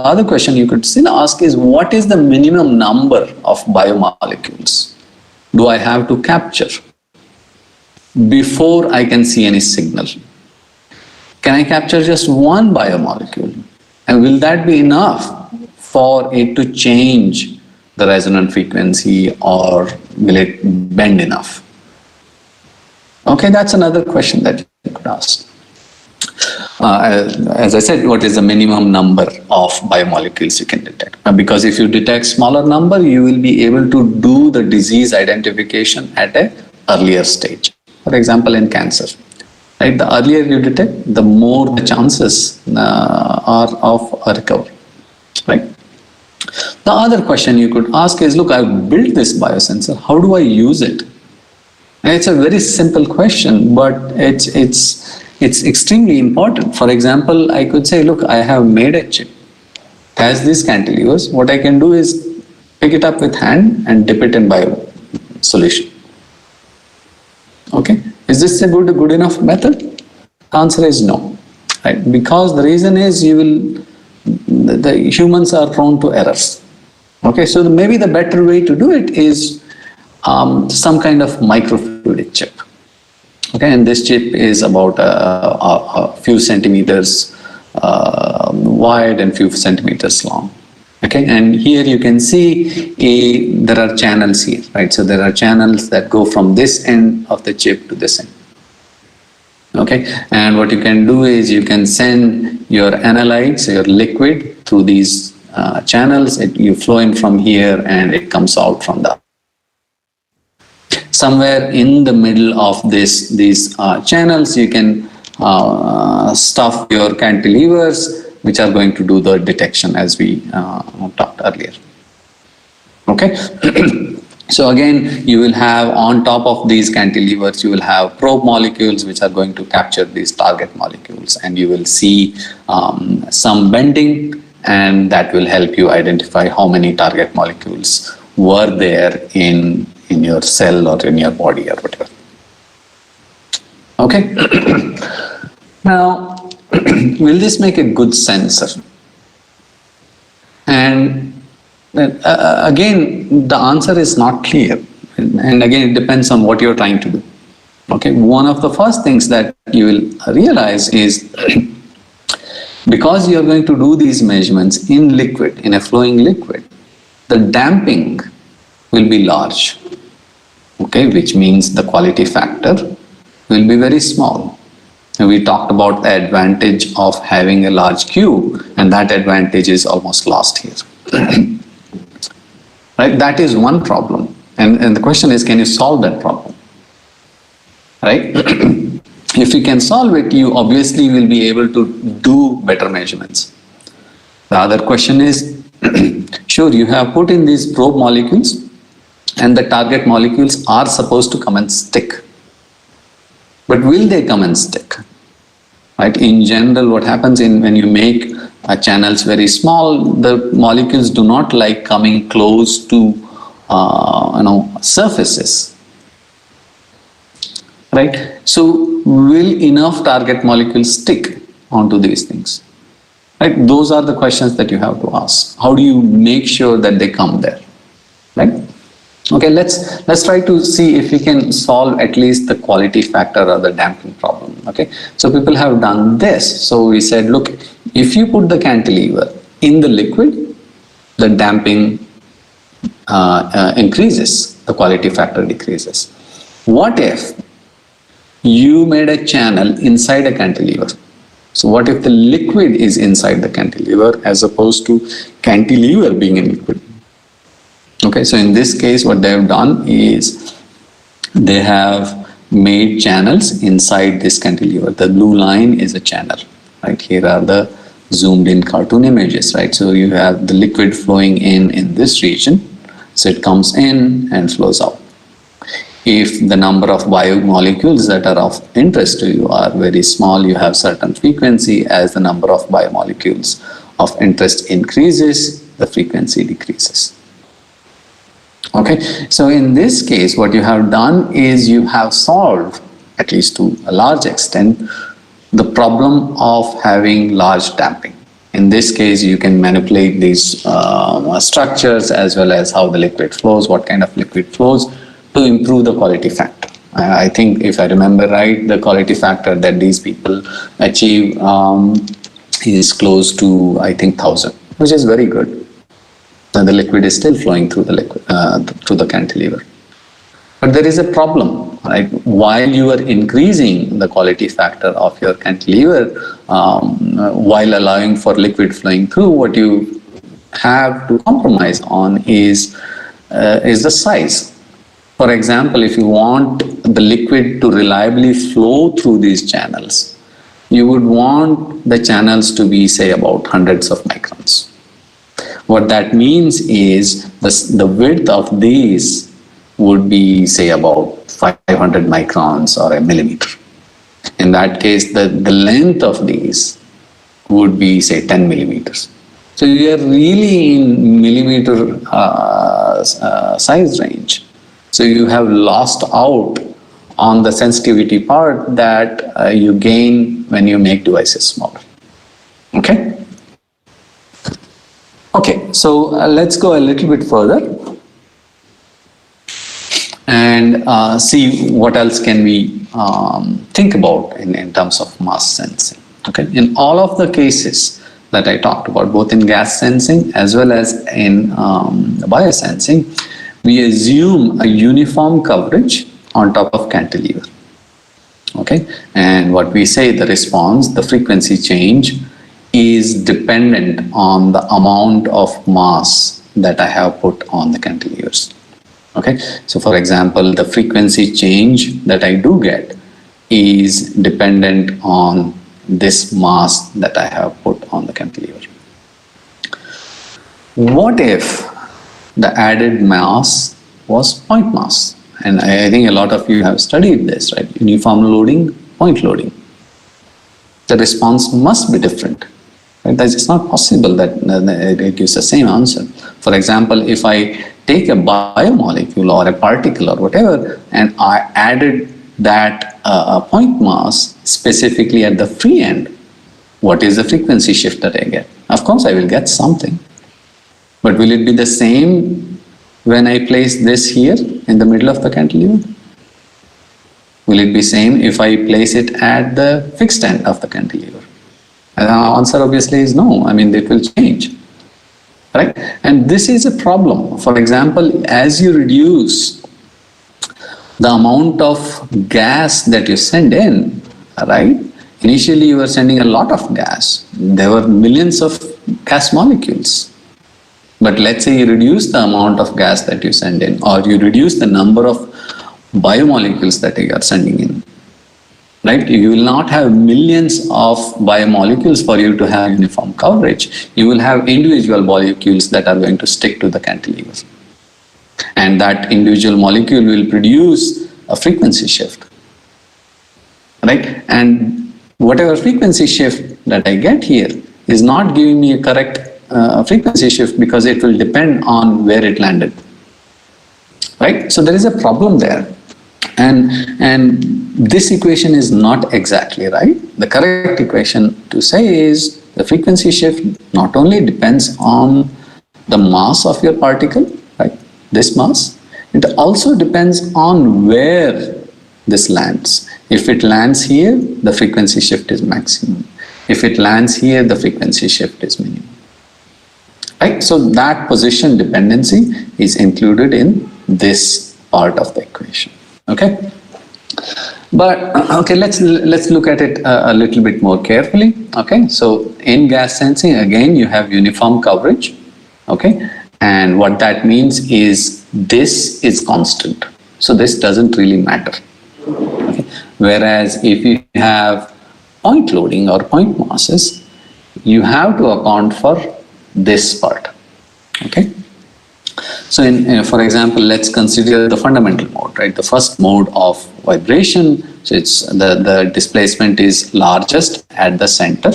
other question you could still ask is, what is the minimum number of biomolecules do I have to capture before I can see any signal? Can I capture just one biomolecule? And will that be enough for it to change the resonant frequency, or will it bend enough? Okay, that's another question that you could ask. As I said, what is the minimum number of biomolecules you can detect? Because if you detect smaller number, you will be able to do the disease identification at an earlier stage. For example, in cancer, right? The earlier you detect, the more the chances are of a recovery, right? The other question you could ask is, look, I've built this biosensor. How do I use it? And it's a very simple question, but it's extremely important. For example, I could say, look, I have made a chip. It has these cantilevers. What I can do is pick it up with hand and dip it in bio solution. Okay, is this a good enough method? The answer is no, right? Because the reason is the humans are prone to errors. Okay, so maybe the better way to do it is some kind of microfluidic chip. Okay, and this chip is about a few centimeters wide and few centimeters long. Okay, and here you can see there are channels here, right? So there are channels that go from this end of the chip to this end. Okay, and what you can do is you can send your analytes, your liquid, through these channels. You flow in from here and it comes out from the somewhere in the middle of these channels. You can stuff your cantilevers, which are going to do the detection as we talked earlier. Okay. So again, you will have on top of these cantilevers, you will have probe molecules which are going to capture these target molecules, and you will see some bending, and that will help you identify how many target molecules were there in your cell or in your body or whatever. Okay. Now, will this make a good sensor? And again, the answer is not clear. And again, it depends on what you're trying to do. Okay, one of the first things that you will realize is because you are going to do these measurements in liquid, in a flowing liquid, the damping will be large, okay, which means the quality factor will be very small. And we talked about the advantage of having a large cube, and that advantage is almost lost here. Right? That is one problem. And the question is, can you solve that problem? Right? If you can solve it, you obviously will be able to do better measurements. The other question is, sure, you have put in these probe molecules, and the target molecules are supposed to come and stick. But will they come and stick? Right? In general, what happens when you make channels very small, the molecules do not like coming close to surfaces. Right? So will enough target molecules stick onto these things? Right? Those are the questions that you have to ask. How do you make sure that they come there? Right? Okay, let's try to see if we can solve at least the quality factor or the damping problem. Okay, so people have done this. So we said, look, if you put the cantilever in the liquid, the damping increases, the quality factor decreases. What if you made a channel inside a cantilever? So what if the liquid is inside the cantilever as opposed to cantilever being in liquid? Okay, so in this case, what they have done is they have made channels inside this cantilever. The blue line is a channel, right? Here are the zoomed in cartoon images, right? So you have the liquid flowing in this region. So it comes in and flows out. If the number of biomolecules that are of interest to you are very small, you have certain frequency. As the number of biomolecules of interest increases, the frequency decreases. Okay, so in this case, what you have done is you have solved, at least to a large extent, the problem of having large damping. In this case, you can manipulate these structures as well as how the liquid flows, what kind of liquid flows, to improve the quality factor. I think if I remember right, the quality factor that these people achieve is close to, I think, 1000, which is very good. And the liquid is still flowing through the cantilever. But there is a problem, right? While you are increasing the quality factor of your cantilever, while allowing for liquid flowing through, what you have to compromise on is the size. For example, if you want the liquid to reliably flow through these channels, you would want the channels to be, say, about hundreds of microns. What that means is the width of these would be, say, about 500 microns or a millimeter. In that case, the length of these would be, say, 10 millimeters. So you are really in millimeter size range. So you have lost out on the sensitivity part that you gain when you make devices smaller. Okay? Okay, so let's go a little bit further and see what else can we think about in terms of mass sensing. Okay, in all of the cases that I talked about, both in gas sensing as well as in biosensing, we assume a uniform coverage on top of cantilever. Okay, and what we say, the response, the frequency change is dependent on the amount of mass that I have put on the cantilevers. Okay, so for example, the frequency change that I do get is dependent on this mass that I have put on the cantilever. What if the added mass was point mass? And I think a lot of you have studied this, right? Uniform loading, point loading. The response must be different. Right? It's not possible that it gives the same answer. For example, if I take a biomolecule or a particle or whatever, and I added that point mass specifically at the free end, what is the frequency shift that I get? Of course, I will get something. But will it be the same when I place this here in the middle of the cantilever? Will it be same if I place it at the fixed end of the cantilever? And the answer obviously is no. I mean, it will change, right? And this is a problem. For example, as you reduce the amount of gas that you send in, right? Initially, you were sending a lot of gas. There were millions of gas molecules. But let's say you reduce the amount of gas that you send in, or you reduce the number of biomolecules that you are sending in, right? You will not have millions of biomolecules for you to have uniform coverage. You will have individual molecules that are going to stick to the cantilever. And that individual molecule will produce a frequency shift, right? And whatever frequency shift that I get here is not giving me a correct frequency shift because it will depend on where it landed, right? So there is a problem there. And this equation is not exactly right. The correct equation to say is the frequency shift not only depends on the mass of your particle, right? This mass, it also depends on where this lands. If it lands here, the frequency shift is maximum. If it lands here, the frequency shift is minimum. Right? So that position dependency is included in this part of the equation. Okay? But okay, let's look at it a little bit more carefully. Okay, so in gas sensing, again, you have uniform coverage. Okay, and what that means is this is constant. So this doesn't really matter. Okay. Whereas if you have point loading or point masses, you have to account for this part. Okay. So for example, let's consider the fundamental mode, right? The first mode of vibration. So it's the displacement is largest at the center,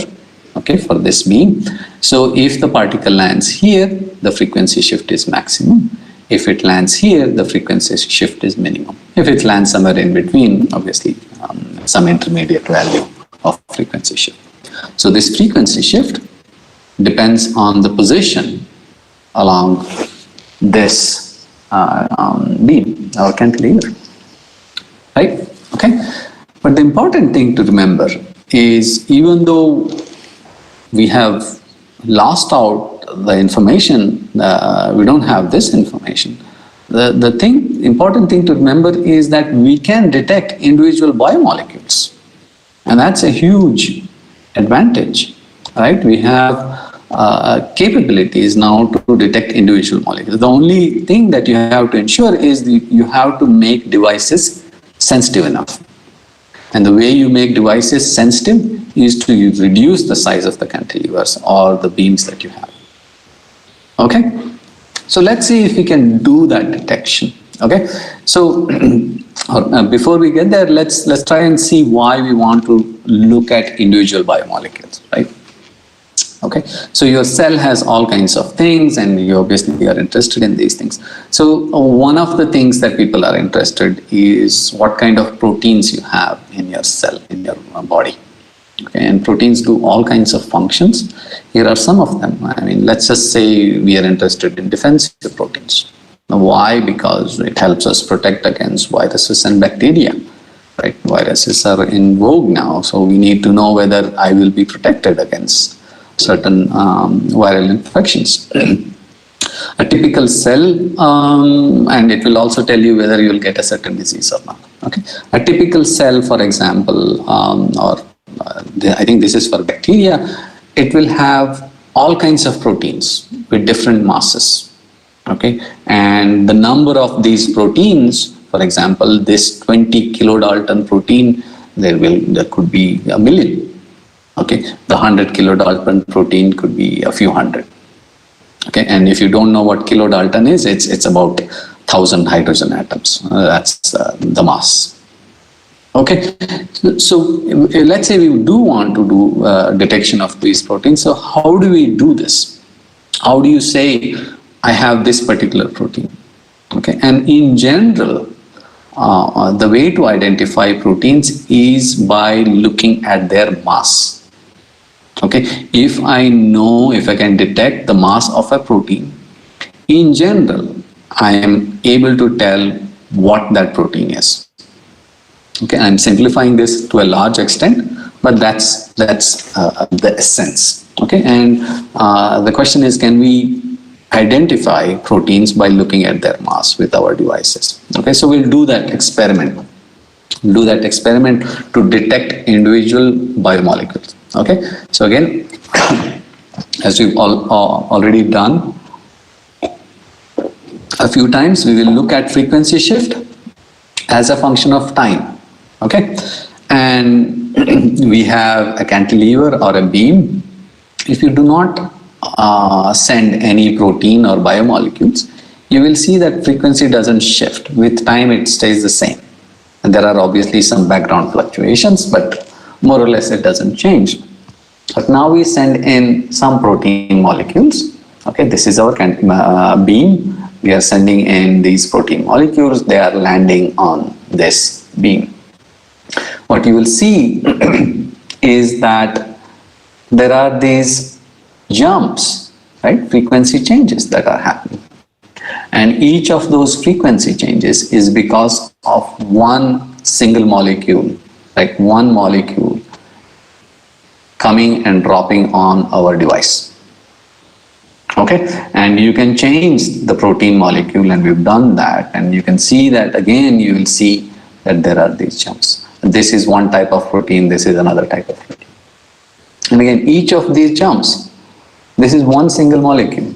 okay, for this beam. So if the particle lands here, the frequency shift is maximum. If it lands here, the frequency shift is minimum. If it lands somewhere in between, obviously some intermediate value of frequency shift. So this frequency shift depends on the position along this beam or cantilever, right? Okay. But the important thing to remember is even though we have lost out the information, we don't have this information. The important thing to remember is that we can detect individual biomolecules, and that's a huge advantage, right? We have capabilities now to detect individual molecules. The only thing that you have to ensure is you have to make devices sensitive enough. And the way you make devices sensitive is to reduce the size of the cantilevers or the beams that you have. Okay? So let's see if we can do that detection. Okay? So before we get there, let's try and see why we want to look at individual biomolecules, right? Okay, so your cell has all kinds of things and you obviously are interested in these things. So one of the things that people are interested is what kind of proteins you have in your cell, in your body. Okay, and proteins do all kinds of functions. Here are some of them. I mean, let's just say we are interested in defensive proteins. Now, why? Because it helps us protect against viruses and bacteria. Right? Viruses are in vogue now, so we need to know whether I will be protected against certain viral infections. A typical cell, and it will also tell you whether you will get a certain disease or not. Okay, a typical cell, for example, I think this is for bacteria, it will have all kinds of proteins with different masses. Okay, and the number of these proteins, for example, this 20 kilodalton protein, there could be a million. Okay, the 100 kilodalton protein could be a few hundred. Okay, and if you don't know what kilodalton is, it's about 1,000 hydrogen atoms. That's the mass. Okay, so let's say we do want to do detection of these proteins. So how do we do this? How do you say I have this particular protein? Okay, and in general, the way to identify proteins is by looking at their mass. Okay, if I can detect the mass of a protein, in general, I am able to tell what that protein is. Okay, I'm simplifying this to a large extent, but that's the essence. Okay, and the question is, can we identify proteins by looking at their mass with our devices? Okay, so we'll do that experiment. Do that experiment to detect individual biomolecules. Okay, so again, as we've already done a few times, we will look at frequency shift as a function of time. Okay, and we have a cantilever or a beam. If you do not send any protein or biomolecules, you will see that frequency doesn't shift. With time, it stays the same. And there are obviously some background fluctuations, but more or less it doesn't change. But now we send in some protein molecules. Okay, this is our beam. We are sending in these protein molecules. They are landing on this beam. What you will see is that there are these jumps, right? Frequency changes that are happening. And each of those frequency changes is because of one single molecule, like one molecule coming and dropping on our device. Okay, and you can change the protein molecule, and we've done that, and you can see that again, you will see that there are these jumps. This is one type of protein, this is another type of protein. And again, each of these jumps, this is one single molecule,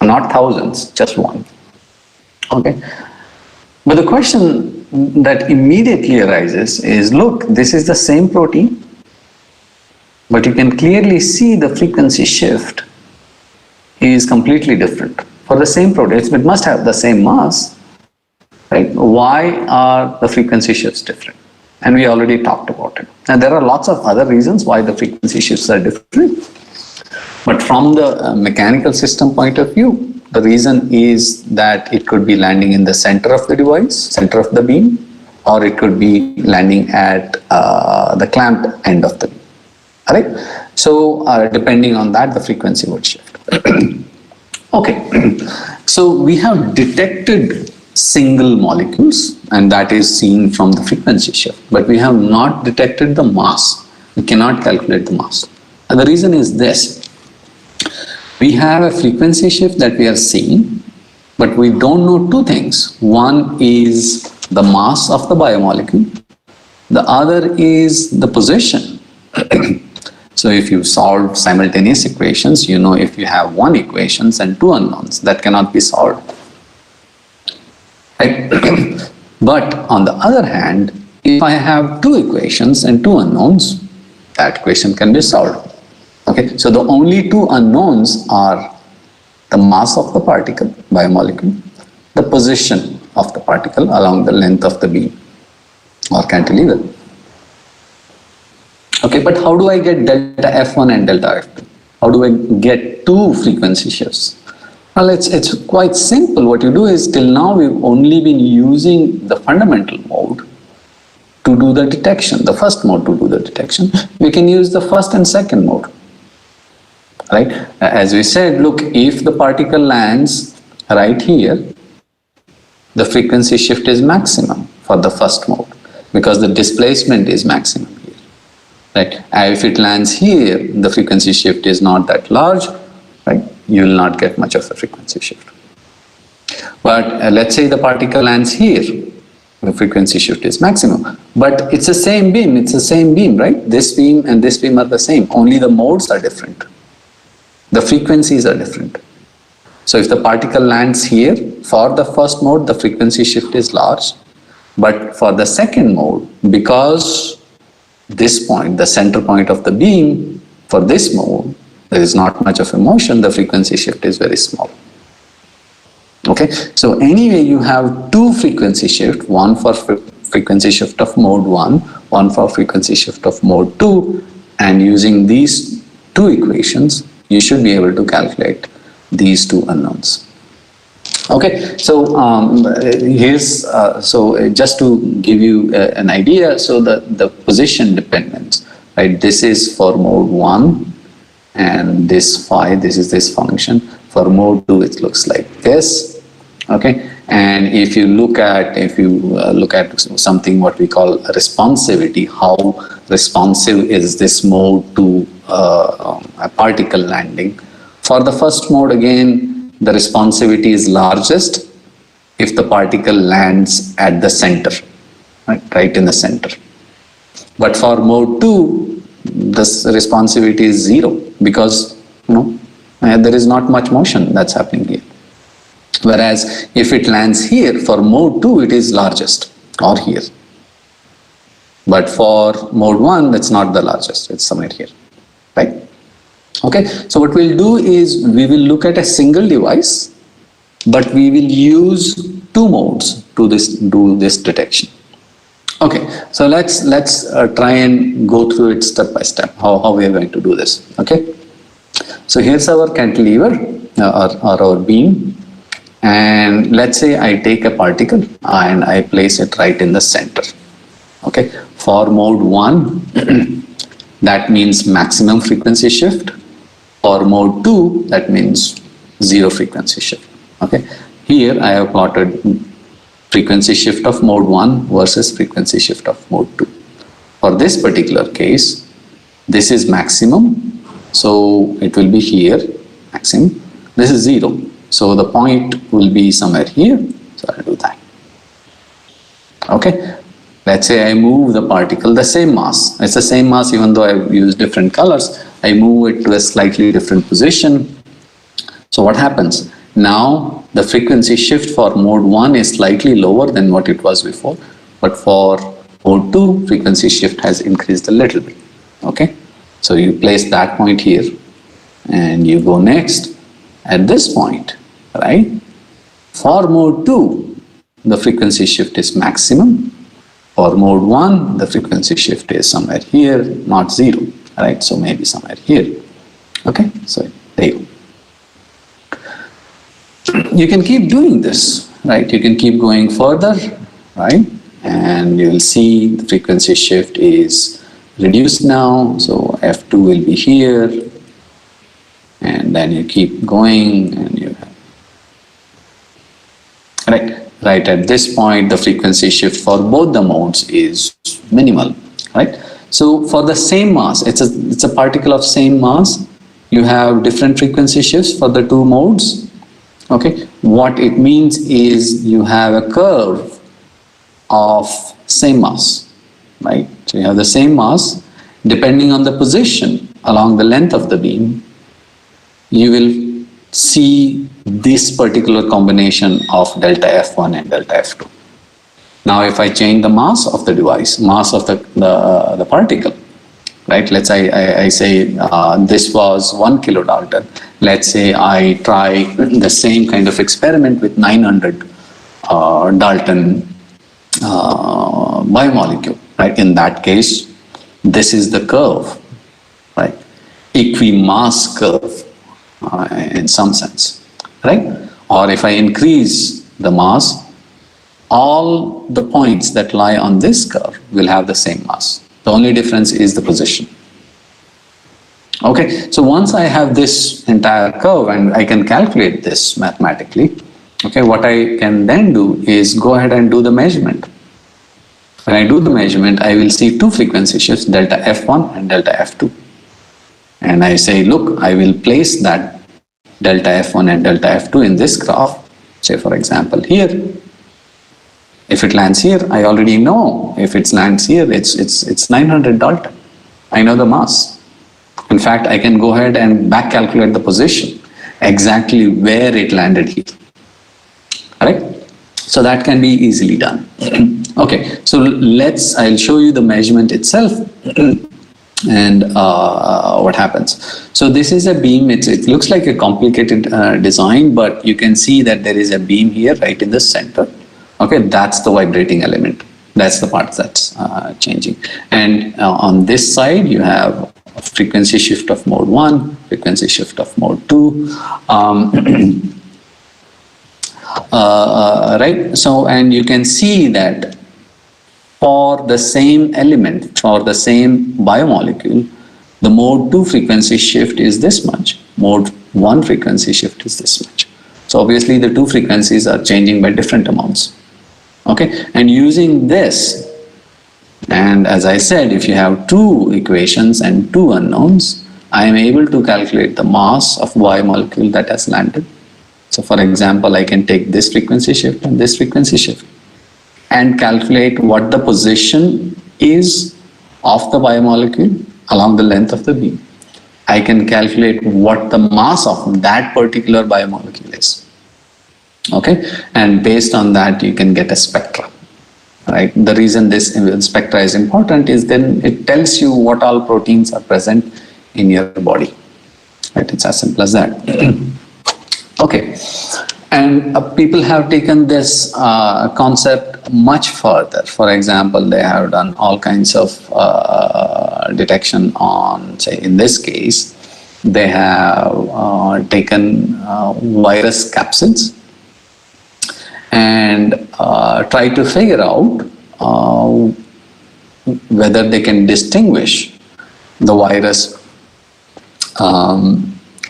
not thousands, just one. Okay, but the question that immediately arises is, look, this is the same protein, but you can clearly see the frequency shift is completely different. For the same protein, it must have the same mass, right? Why are the frequency shifts different? And we already talked about it. And there are lots of other reasons why the frequency shifts are different. But from the mechanical system point of view, the reason is that it could be landing in the center of the device, center of the beam, or it could be landing at the clamp end of the beam. All right? So depending on that, the frequency would shift. Okay, so we have detected single molecules, and that is seen from the frequency shift, but we have not detected the mass. We cannot calculate the mass. And the reason is this: we have a frequency shift that we are seeing, but we don't know two things. One is the mass of the biomolecule, the other is the position. So if you solve simultaneous equations, you know if you have one equations and two unknowns, that cannot be solved. Right? But on the other hand, if I have two equations and two unknowns, that equation can be solved. Okay, so the only two unknowns are the mass of the particle, biomolecule, the position of the particle along the length of the beam or cantilever. Okay, but how do I get delta F1 and delta F2? How do I get two frequency shifts? Well, it's quite simple. What you do is, till now we've only been using the fundamental mode to do the detection, the first mode to do the detection. We can use the first and second mode. Right? As we said, look, if the particle lands right here, the frequency shift is maximum for the first mode because the displacement is maximum here. Right? And if it lands here, the frequency shift is not that large, right? You will not get much of a frequency shift. But let's say the particle lands here, the frequency shift is maximum. But it's the same beam, right? This beam and this beam are the same, only the modes are different. The frequencies are different. So if the particle lands here, for the first mode, the frequency shift is large. But for the second mode, because this point, the center point of the beam, for this mode, there is not much of a motion, the frequency shift is very small. Okay, so anyway, you have two frequency shift, one for frequency shift of mode 1, one for frequency shift of mode 2, and using these two equations, you should be able to calculate these two unknowns. Okay, so here's so just to give you an idea, so the position dependence, right? This is for mode 1, and this phi, this is this function. For mode 2, it looks like this. Okay, And if you look at something what we call responsivity, how responsive is this mode to a particle landing? For the first mode, again, the responsivity is largest if the particle lands at the center, right in the center. But for mode 2, this responsivity is 0 because there is not much motion that's happening here. Whereas if it lands here, for mode 2, it is largest, or here. But for mode 1, that's not the largest, it's somewhere here, right? Okay, so what we'll do is we will look at a single device, but we will use 2 modes to do this detection. Okay, so let's try and go through it step by step, how we are going to do this. Okay, so here's our cantilever or our beam, and let's say I take a particle and I place it right in the center. Okay, for mode 1, that means maximum frequency shift. For mode 2, that means 0 frequency shift. Okay, here I have plotted frequency shift of mode 1 versus frequency shift of mode 2. For this particular case, this is maximum, so it will be here, maximum. This is 0, so the point will be somewhere here, so I'll do that. Okay, let's say I move the particle, the same mass, it's the same mass even though I've used different colors, I move it to a slightly different position. So what happens? Now the frequency shift for mode 1 is slightly lower than what it was before, but for mode 2, frequency shift has increased a little bit. Okay, so you place that point here and you go next at this point, right? For mode 2, the frequency shift is maximum. For mode 1, the frequency shift is somewhere here, not 0, right? So maybe somewhere here. Okay, so there you go. You can keep doing this, right? You can keep going further, right? And you will see the frequency shift is reduced now. So F2 will be here. And then you keep going and you have, right at this point, the frequency shift for both the modes is minimal, right? So for the same mass, it's a particle of same mass. You have different frequency shifts for the 2 modes. Okay, what it means is you have a curve of same mass, right? So you have the same mass, depending on the position along the length of the beam, you will see this particular combination of delta F1 and delta F2. Now if I change the mass of the device, mass of the particle, right? Let's say I say this was 1 kilodalton. Let's say I try the same kind of experiment with 900 Dalton biomolecule, right? In that case, this is the curve, right? Equimass curve in some sense, right? Or if I increase the mass, all the points that lie on this curve will have the same mass. The only difference is the position. Okay, so once I have this entire curve and I can calculate this mathematically, okay, what I can then do is go ahead and do the measurement. When I do the measurement, I will see 2 frequency shifts, delta F1 and delta F2. And I say, look, I will place that delta F1 and delta F2 in this graph, say for example here. If it lands here, I already know if it lands here, it's 900 Dalton. I know the mass. In fact, I can go ahead and back calculate the position, exactly where it landed here. Alright? So that can be easily done. Okay, so I'll show you the measurement itself and what happens. So this is a beam, it looks like a complicated design, but you can see that there is a beam here right in the center. Okay, that's the vibrating element. That's the part that's changing. And on this side, you have a frequency shift of mode 1, frequency shift of mode 2. Right? So, and you can see that for the same element, for the same biomolecule, the mode 2 frequency shift is this much. Mode 1 frequency shift is this much. So obviously the two frequencies are changing by different amounts. Okay, and using this, and as I said, if you have two equations and two unknowns, I am able to calculate the mass of Y molecule that has landed. So for example, I can take this frequency shift and this frequency shift and calculate what the position is of the biomolecule along the length of the beam. I can calculate what the mass of that particular biomolecule is. Okay, and based on that you can get a spectra. Right. The reason this spectra is important is then it tells you what all proteins are present in your body. Right. It's as simple as that. Okay. And people have taken this concept much further. For example, they have done all kinds of detection on, say, in this case, they have taken virus capsids and try to figure out whether they can distinguish the virus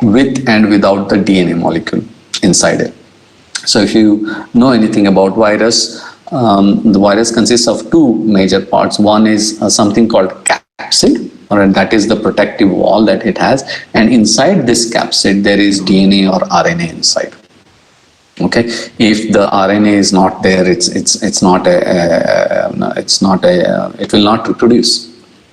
with and without the DNA molecule inside it. So if you know anything about virus, the virus consists of two major parts. One is something called capsid, or that is the protective wall that it has, and inside this capsid there is DNA or RNA inside. Okay, if the RNA is not there, it will not reproduce,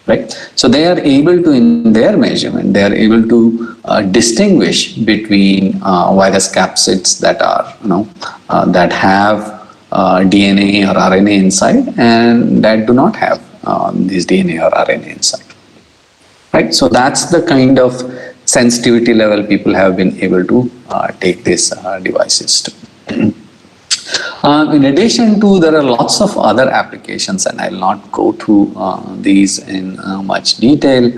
right? So they are able to, in their measurement, they are able to distinguish between virus capsids that are, that have DNA or RNA inside and that do not have this DNA or RNA inside, right? So that's the kind of sensitivity level people have been able to take these devices to. In addition to, there are lots of other applications, and I'll not go through these in much detail.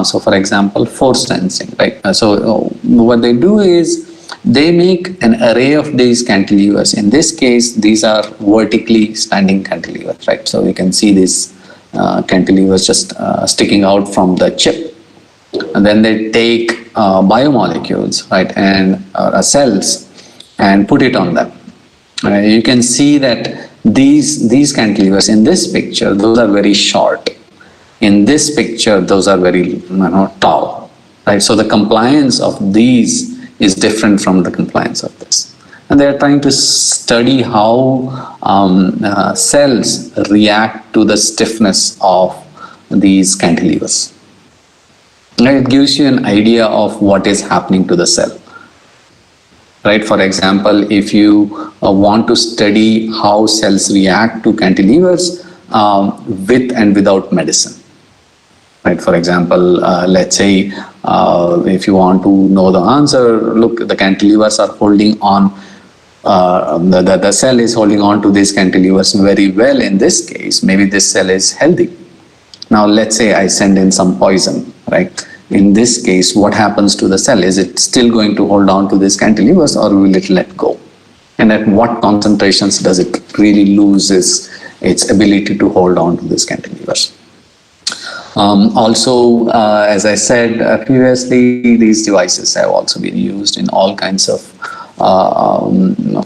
So for example, force sensing, right? So what they do is they make an array of these cantilevers. In this case, these are vertically standing cantilevers, right? So you can see these cantilevers just sticking out from the chip. And then they take biomolecules, right, and cells and put it on them. You can see that these cantilevers in this picture, those are very short. In this picture, those are very tall, right? So the compliance of these is different from the compliance of this. And they are trying to study how cells react to the stiffness of these cantilevers. It gives you an idea of what is happening to the cell. Right? For example, if you want to study how cells react to cantilevers with and without medicine. Right? For example, let's say if you want to know the answer, look, the cantilevers are holding on, the cell is holding on to these cantilevers very well in this case. Maybe this cell is healthy. Now let's say I send in some poison, right? In this case, what happens to the cell? Is it still going to hold on to these cantilevers, or will it let go? And at what concentrations does it really lose its ability to hold on to these cantilevers? Also, as I said previously, these devices have also been used in all kinds of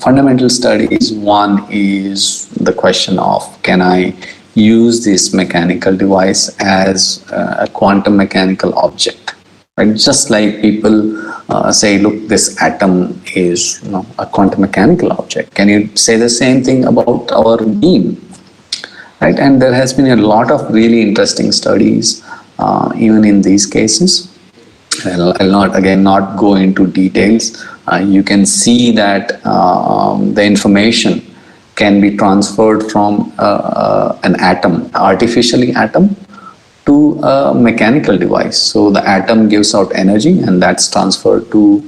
fundamental studies. One is the question of, can I use this mechanical device as a quantum mechanical object, right? Just like people say, look, this atom is a quantum mechanical object. Can you say the same thing about our beam, right? And there has been a lot of really interesting studies even in these cases. I'll not go into details. You can see that the information can be transferred from an atom, artificially atom, to a mechanical device. So the atom gives out energy and that's transferred to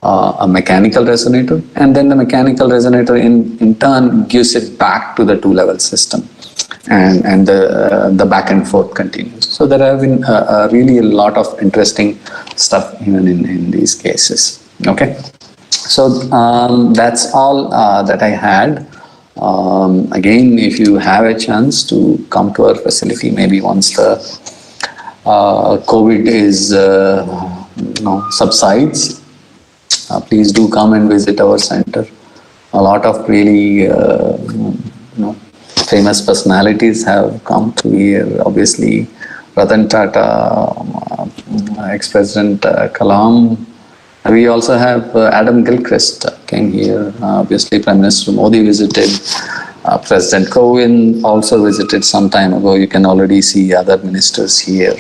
a mechanical resonator, and then the mechanical resonator in turn gives it back to the two-level system, and the back and forth continues. So there have been really a lot of interesting stuff even in these cases. Okay, so that's all that I had. Again, if you have a chance to come to our facility, maybe once the COVID is subsides, please do come and visit our center. A lot of really famous personalities have come to here. Obviously, Ratan Tata, ex-president Kalam. We also have Adam Gilchrist came here. Obviously, Prime Minister Modi visited. President Kovind also visited some time ago. You can already see other ministers here.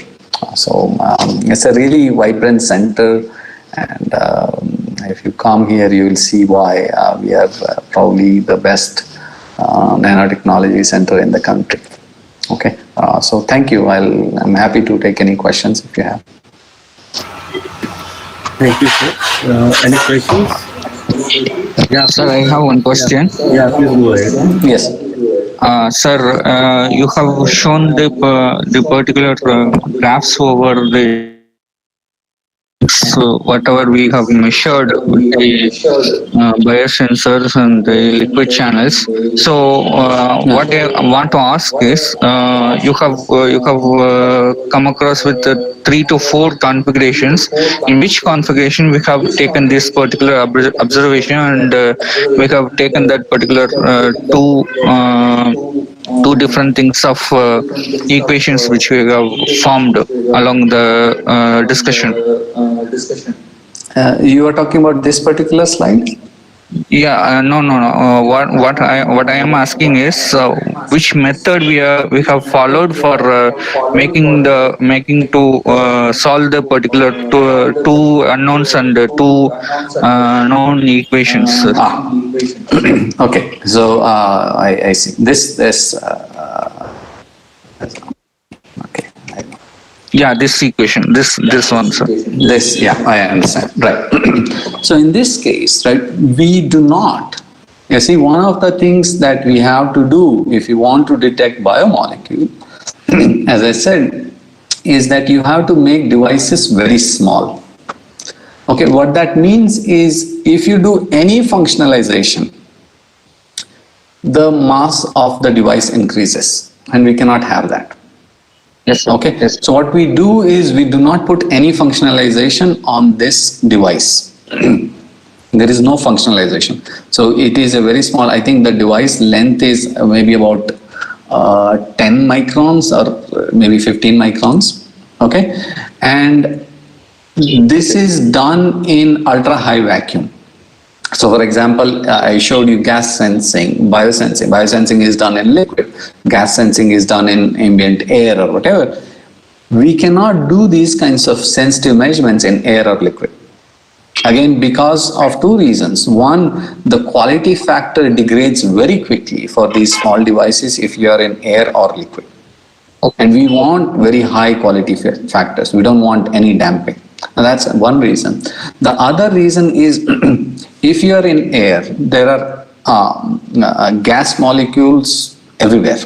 So it's a really vibrant center, and if you come here, you will see why we are probably the best nanotechnology center in the country. Okay, so thank you. I'm happy to take any questions if you have. Thank you, sir. Any questions? Yeah, sir, I have one question. Yeah, please go ahead. Yes. Sir, you have shown the particular graphs over the so whatever we have measured with the biosensors and the liquid channels. So what I want to ask is, you have come across with the 3 to 4 configurations. In which configuration we have taken this particular observation, and we have taken that particular two different things of equations which we have formed along the discussion. You are talking about this particular slide? Yeah, no. What I am asking is which method we have followed for making to solve the particular two unknowns and two known equations. Okay, so I see this. Okay. Yeah, this equation, this one, sir. This, yeah, I understand. Right. So in this case, right, we do not. You see, one of the things that we have to do if you want to detect biomolecule, as I said, is that you have to make devices very small. Okay, what that means is if you do any functionalization, the mass of the device increases, and we cannot have that. Yes, sir. Okay, Yes. so what we do is we do not put any functionalization on this device. There is no functionalization. So it is a very small, I think the device length is maybe about 10 microns or maybe 15 microns. Okay, and this is done in ultra high vacuum. So for example, I showed you gas sensing, biosensing. Biosensing is done in liquid. Gas sensing is done in ambient air or whatever. We cannot do these kinds of sensitive measurements in air or liquid. Again, because of two reasons. One, the quality factor degrades very quickly for these small devices if you are in air or liquid. And we want very high quality factors. We don't want any damping. And that's one reason. The other reason is if you are in air, there are gas molecules everywhere,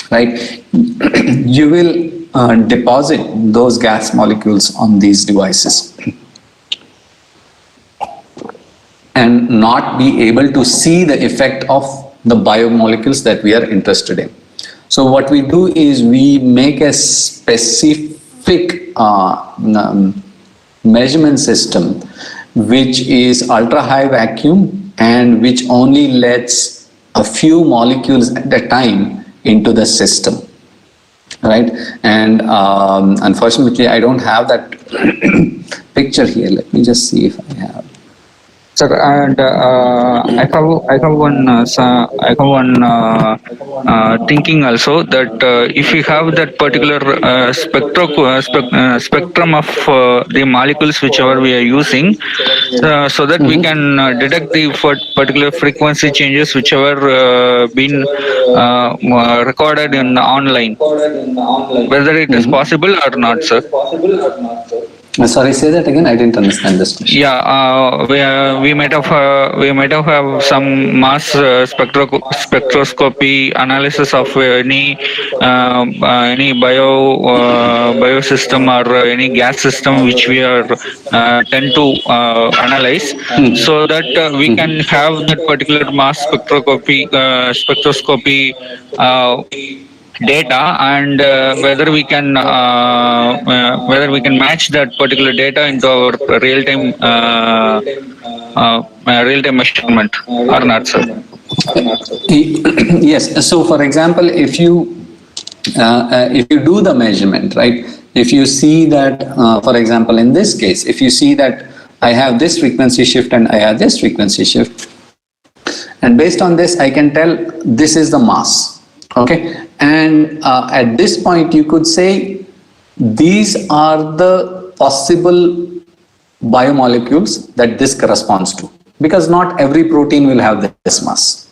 right? You will deposit those gas molecules on these devices and not be able to see the effect of the biomolecules that we are interested in. So what we do is we make a specific measurement system which is ultra high vacuum and which only lets a few molecules at a time into the system, right? And unfortunately I don't have that picture here. Let me just see if I have. Sir, and I have one thinking also that if you have that particular spectrum of the molecules whichever we are using, so that we can detect the particular frequency changes whichever been recorded in online, whether it is possible or not, sir. Sorry, say that again. I didn't understand this question. Yeah, we might have some mass spectroscopy analysis of any biosystem or any gas system which we are tend to analyze, so that we can have that particular mass spectroscopy data, and whether we can match that particular data into our real time real-time measurement or not, sir? Yes. So, for example, if you do the measurement, right? If you see that, for example, in this case, if you see that I have this frequency shift and I have this frequency shift, and based on this, I can tell this is the mass. Okay, and at this point, you could say these are the possible biomolecules that this corresponds to, because not every protein will have this mass.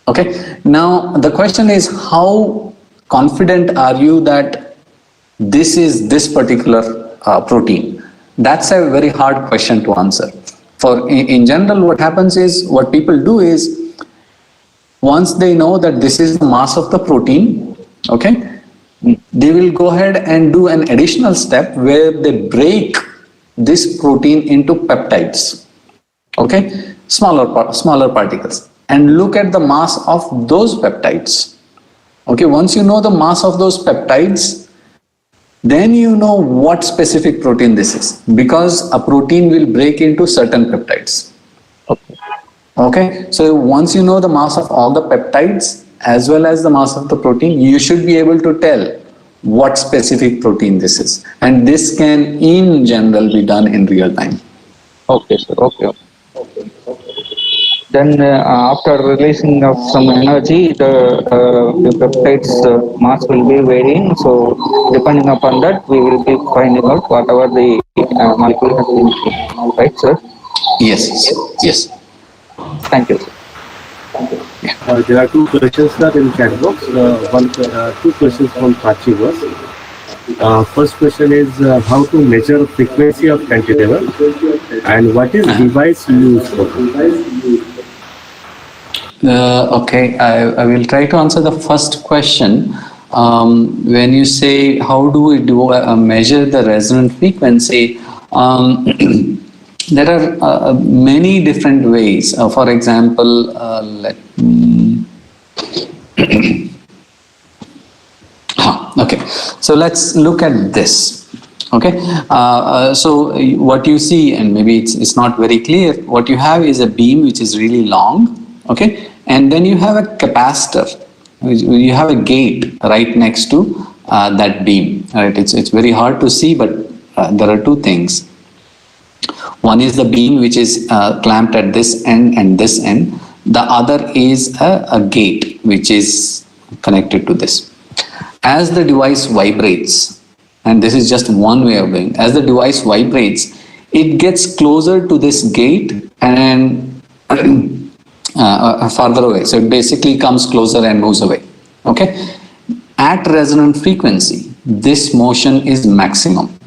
Okay, now the question is, how confident are you that this is this particular protein? That's a very hard question to answer. For in general, what happens is, what people do is, once they know that this is the mass of the protein, okay, they will go ahead and do an additional step where they break this protein into peptides, okay, smaller particles, and look at the mass of those peptides. Okay, once you know the mass of those peptides, then you know what specific protein this is, because a protein will break into certain peptides. Okay, so once you know the mass of all the peptides as well as the mass of the protein, you should be able to tell what specific protein this is, and this can in general be done in real time. Okay, sir. Okay. Then after releasing of some energy, the peptides mass will be varying. So depending upon that, we will be finding out whatever the molecule has been, right, sir? Yes. Thank you, sir. There are two questions sir, in chat box. Two questions from Prachi was. First question is how to measure frequency of cantilever, and what is device used for? Okay, I will try to answer the first question. When you say how do we measure the resonant frequency, there are many different ways. For example, let me. Okay, so let's look at this. Okay, so what you see, and maybe it's not very clear, what you have is a beam which is really long. Okay, and then you have a capacitor, you have a gate right next to that beam. Right, it's very hard to see, but there are two things. One is the beam which is clamped at this end and this end. The other is a gate which is connected to this. As the device vibrates, and this is just one way of doing, as the device vibrates, it gets closer to this gate and farther away. So it basically comes closer and moves away. Okay. At resonant frequency, this motion is maximum.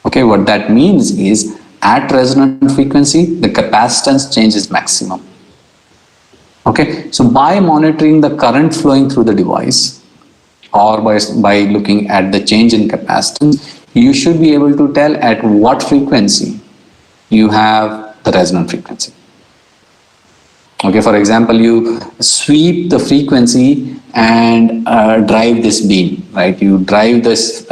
Okay. What that means is, at resonant frequency, the capacitance change is maximum. Okay. So by monitoring the current flowing through the device, or by looking at the change in capacitance, you should be able to tell at what frequency you have the resonant frequency. Okay, for example, you sweep the frequency and drive this beam, right? You drive this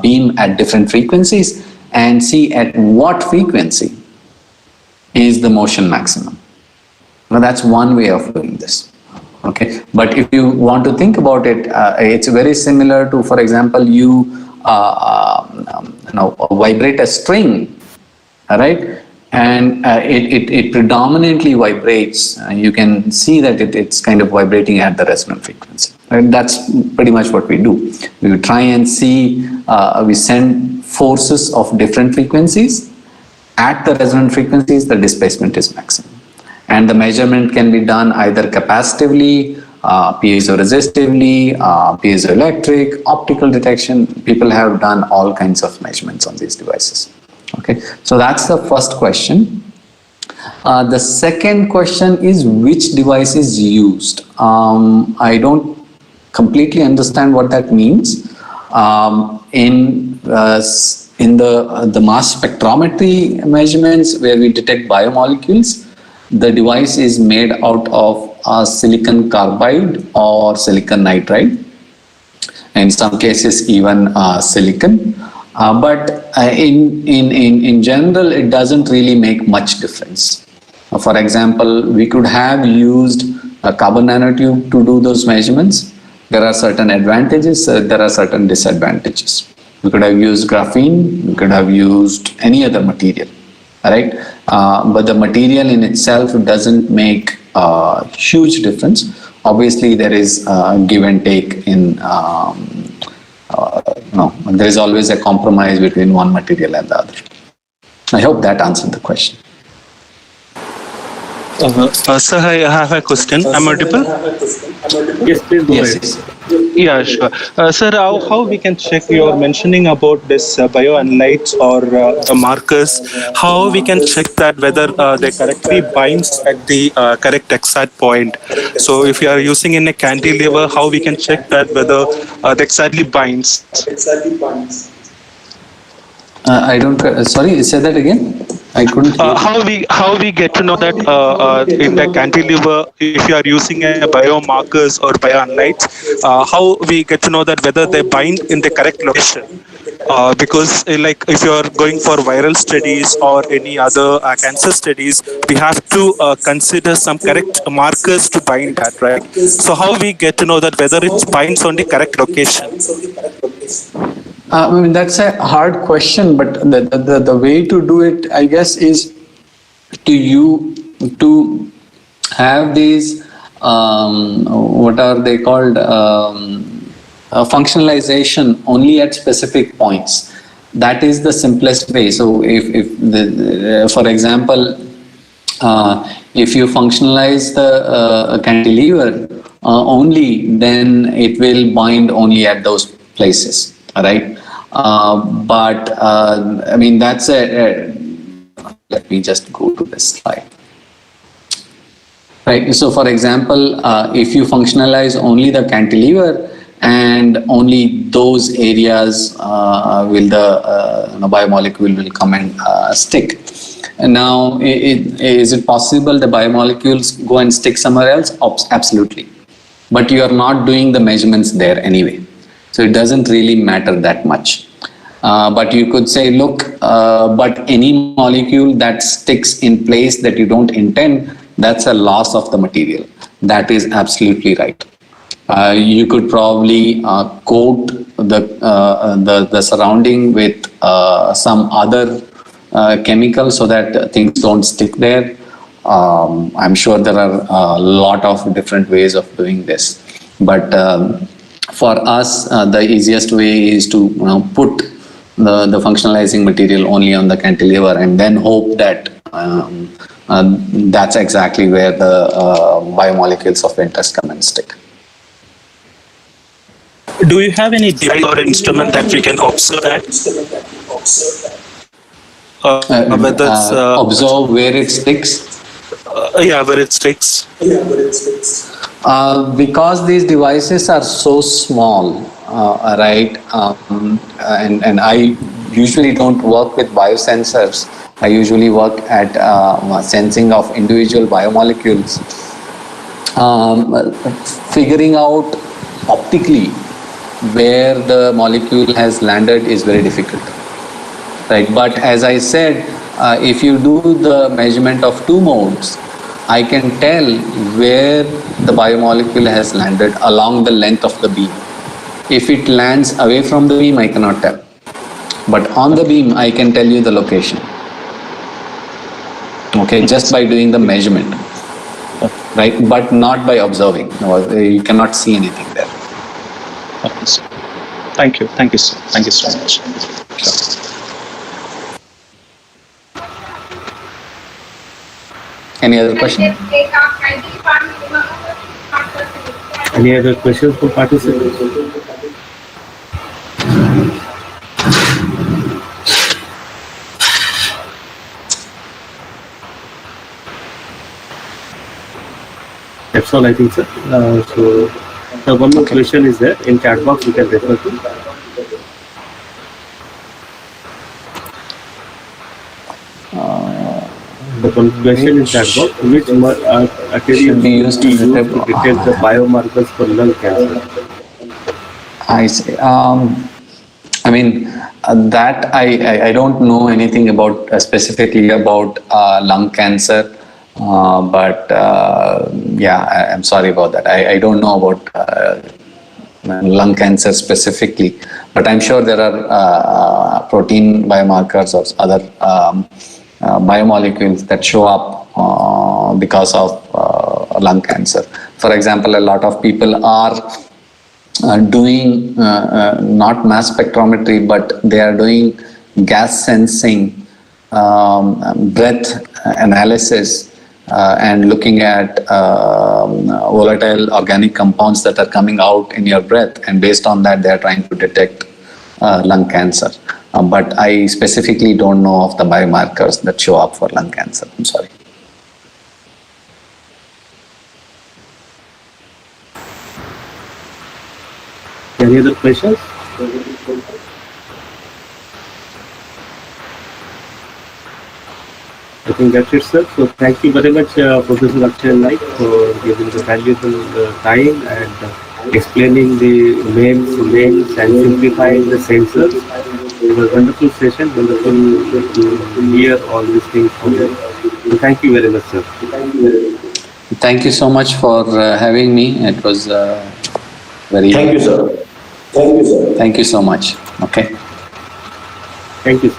beam at different frequencies and see at what frequency is the motion maximum. Now that's one way of doing this. Okay, but if you want to think about it, it's very similar to, for example, you vibrate a string, right? And it predominantly vibrates. You can see that it's kind of vibrating at the resonant frequency. Right? That's pretty much what we do. We try and see, we send forces of different frequencies. At the resonant frequencies, the displacement is maximum. And the measurement can be done either capacitively, piezoresistively, piezoelectric, optical detection. People have done all kinds of measurements on these devices. Okay, so that's the first question. The second question is which device is used. I don't completely understand what that means. In the mass spectrometry measurements where we detect biomolecules, the device is made out of silicon carbide or silicon nitride. In some cases, even silicon. But in general, it doesn't really make much difference. For example, we could have used a carbon nanotube to do those measurements. There are certain advantages, there are certain disadvantages. We could have used graphene, we could have used any other material, right? But the material in itself doesn't make a huge difference. Obviously, there is give and take in, there is always a compromise between one material and the other. I hope that answered the question. Sir, I have a question. Am I audible? Yes, please go ahead. Yes. Yeah, sure. Sir, how we can check? You're mentioning about this bioanalytes or the markers. How we can check that whether they correctly binds at the correct exact point? So if you are using in a cantilever, how we can check that whether they exactly binds? I don't. Sorry, say that again. I couldn't. How we get to know that in the cantilever, if you are using a biomarkers or bioanalytes, how we get to know that whether they bind in the correct location? Because like if you are going for viral studies or any other cancer studies, we have to consider some correct markers to bind that, right? So how we get to know that whether it binds on the correct location? I mean, that's a hard question, but the way to do it, I guess, is to have these what are they called, functionalization only at specific points. That is the simplest way. So for example, if you functionalize the cantilever only, then it will bind only at those places, right? But I mean, that's let me just go to this slide. Right. So, for example, if you functionalize only the cantilever and only those areas will the biomolecule will come and stick. And now, is it possible the biomolecules go and stick somewhere else? Absolutely. But you are not doing the measurements there anyway. So it doesn't really matter that much. But you could say, look, but any molecule that sticks in place that you don't intend, that's a loss of the material. That is absolutely right. You could probably coat the surrounding with some other chemical so that things don't stick there. I'm sure there are a lot of different ways of doing this. But for us, the easiest way is to put the functionalizing material only on the cantilever and then hope that that's exactly where the biomolecules of interest come and stick. Do you have any device or instrument that we can observe that? Whether it's, observe where it sticks? Yeah, where it sticks. Because these devices are so small, right? And I usually don't work with biosensors. I usually work at sensing of individual biomolecules. Figuring out optically where the molecule has landed is very difficult, right? But as I said, if you do the measurement of two modes, I can tell where the biomolecule has landed along the length of the beam. If it lands away from the beam, I cannot tell. But on the beam, I can tell you the location. Okay, just by doing the measurement, right? But not by observing. No, you cannot see anything there. Okay, sir. Thank you. Thank you, sir. Thank you so much. Sure. Any other question? Any other questions from participants? That's all, I think, sir. So one more question is there in chat box you can refer to. The one question in chat box, which material be used to detect the biomarkers for lung cancer? I see. I mean, that I don't know anything about specifically about lung cancer. But I'm sorry about that. I don't know about lung cancer specifically, but I'm sure there are protein biomarkers or other biomolecules that show up because of lung cancer. For example, a lot of people are doing not mass spectrometry, but they are doing gas sensing, breath analysis, and looking at volatile organic compounds that are coming out in your breath, and based on that they are trying to detect lung cancer. But I specifically don't know of the biomarkers that show up for lung cancer. I'm sorry. Any other questions? I think that's it, sir. So thank you very much, Professor Akshay Naik, for giving the valuable time and explaining the MEMS and simplifying the sensors. It was a wonderful session, wonderful to hear all these things from you. So thank you very much, sir. Thank you so much for having me. It was very. Thank you, sir. Thank you, sir. Thank you so much. Okay. Thank you, sir.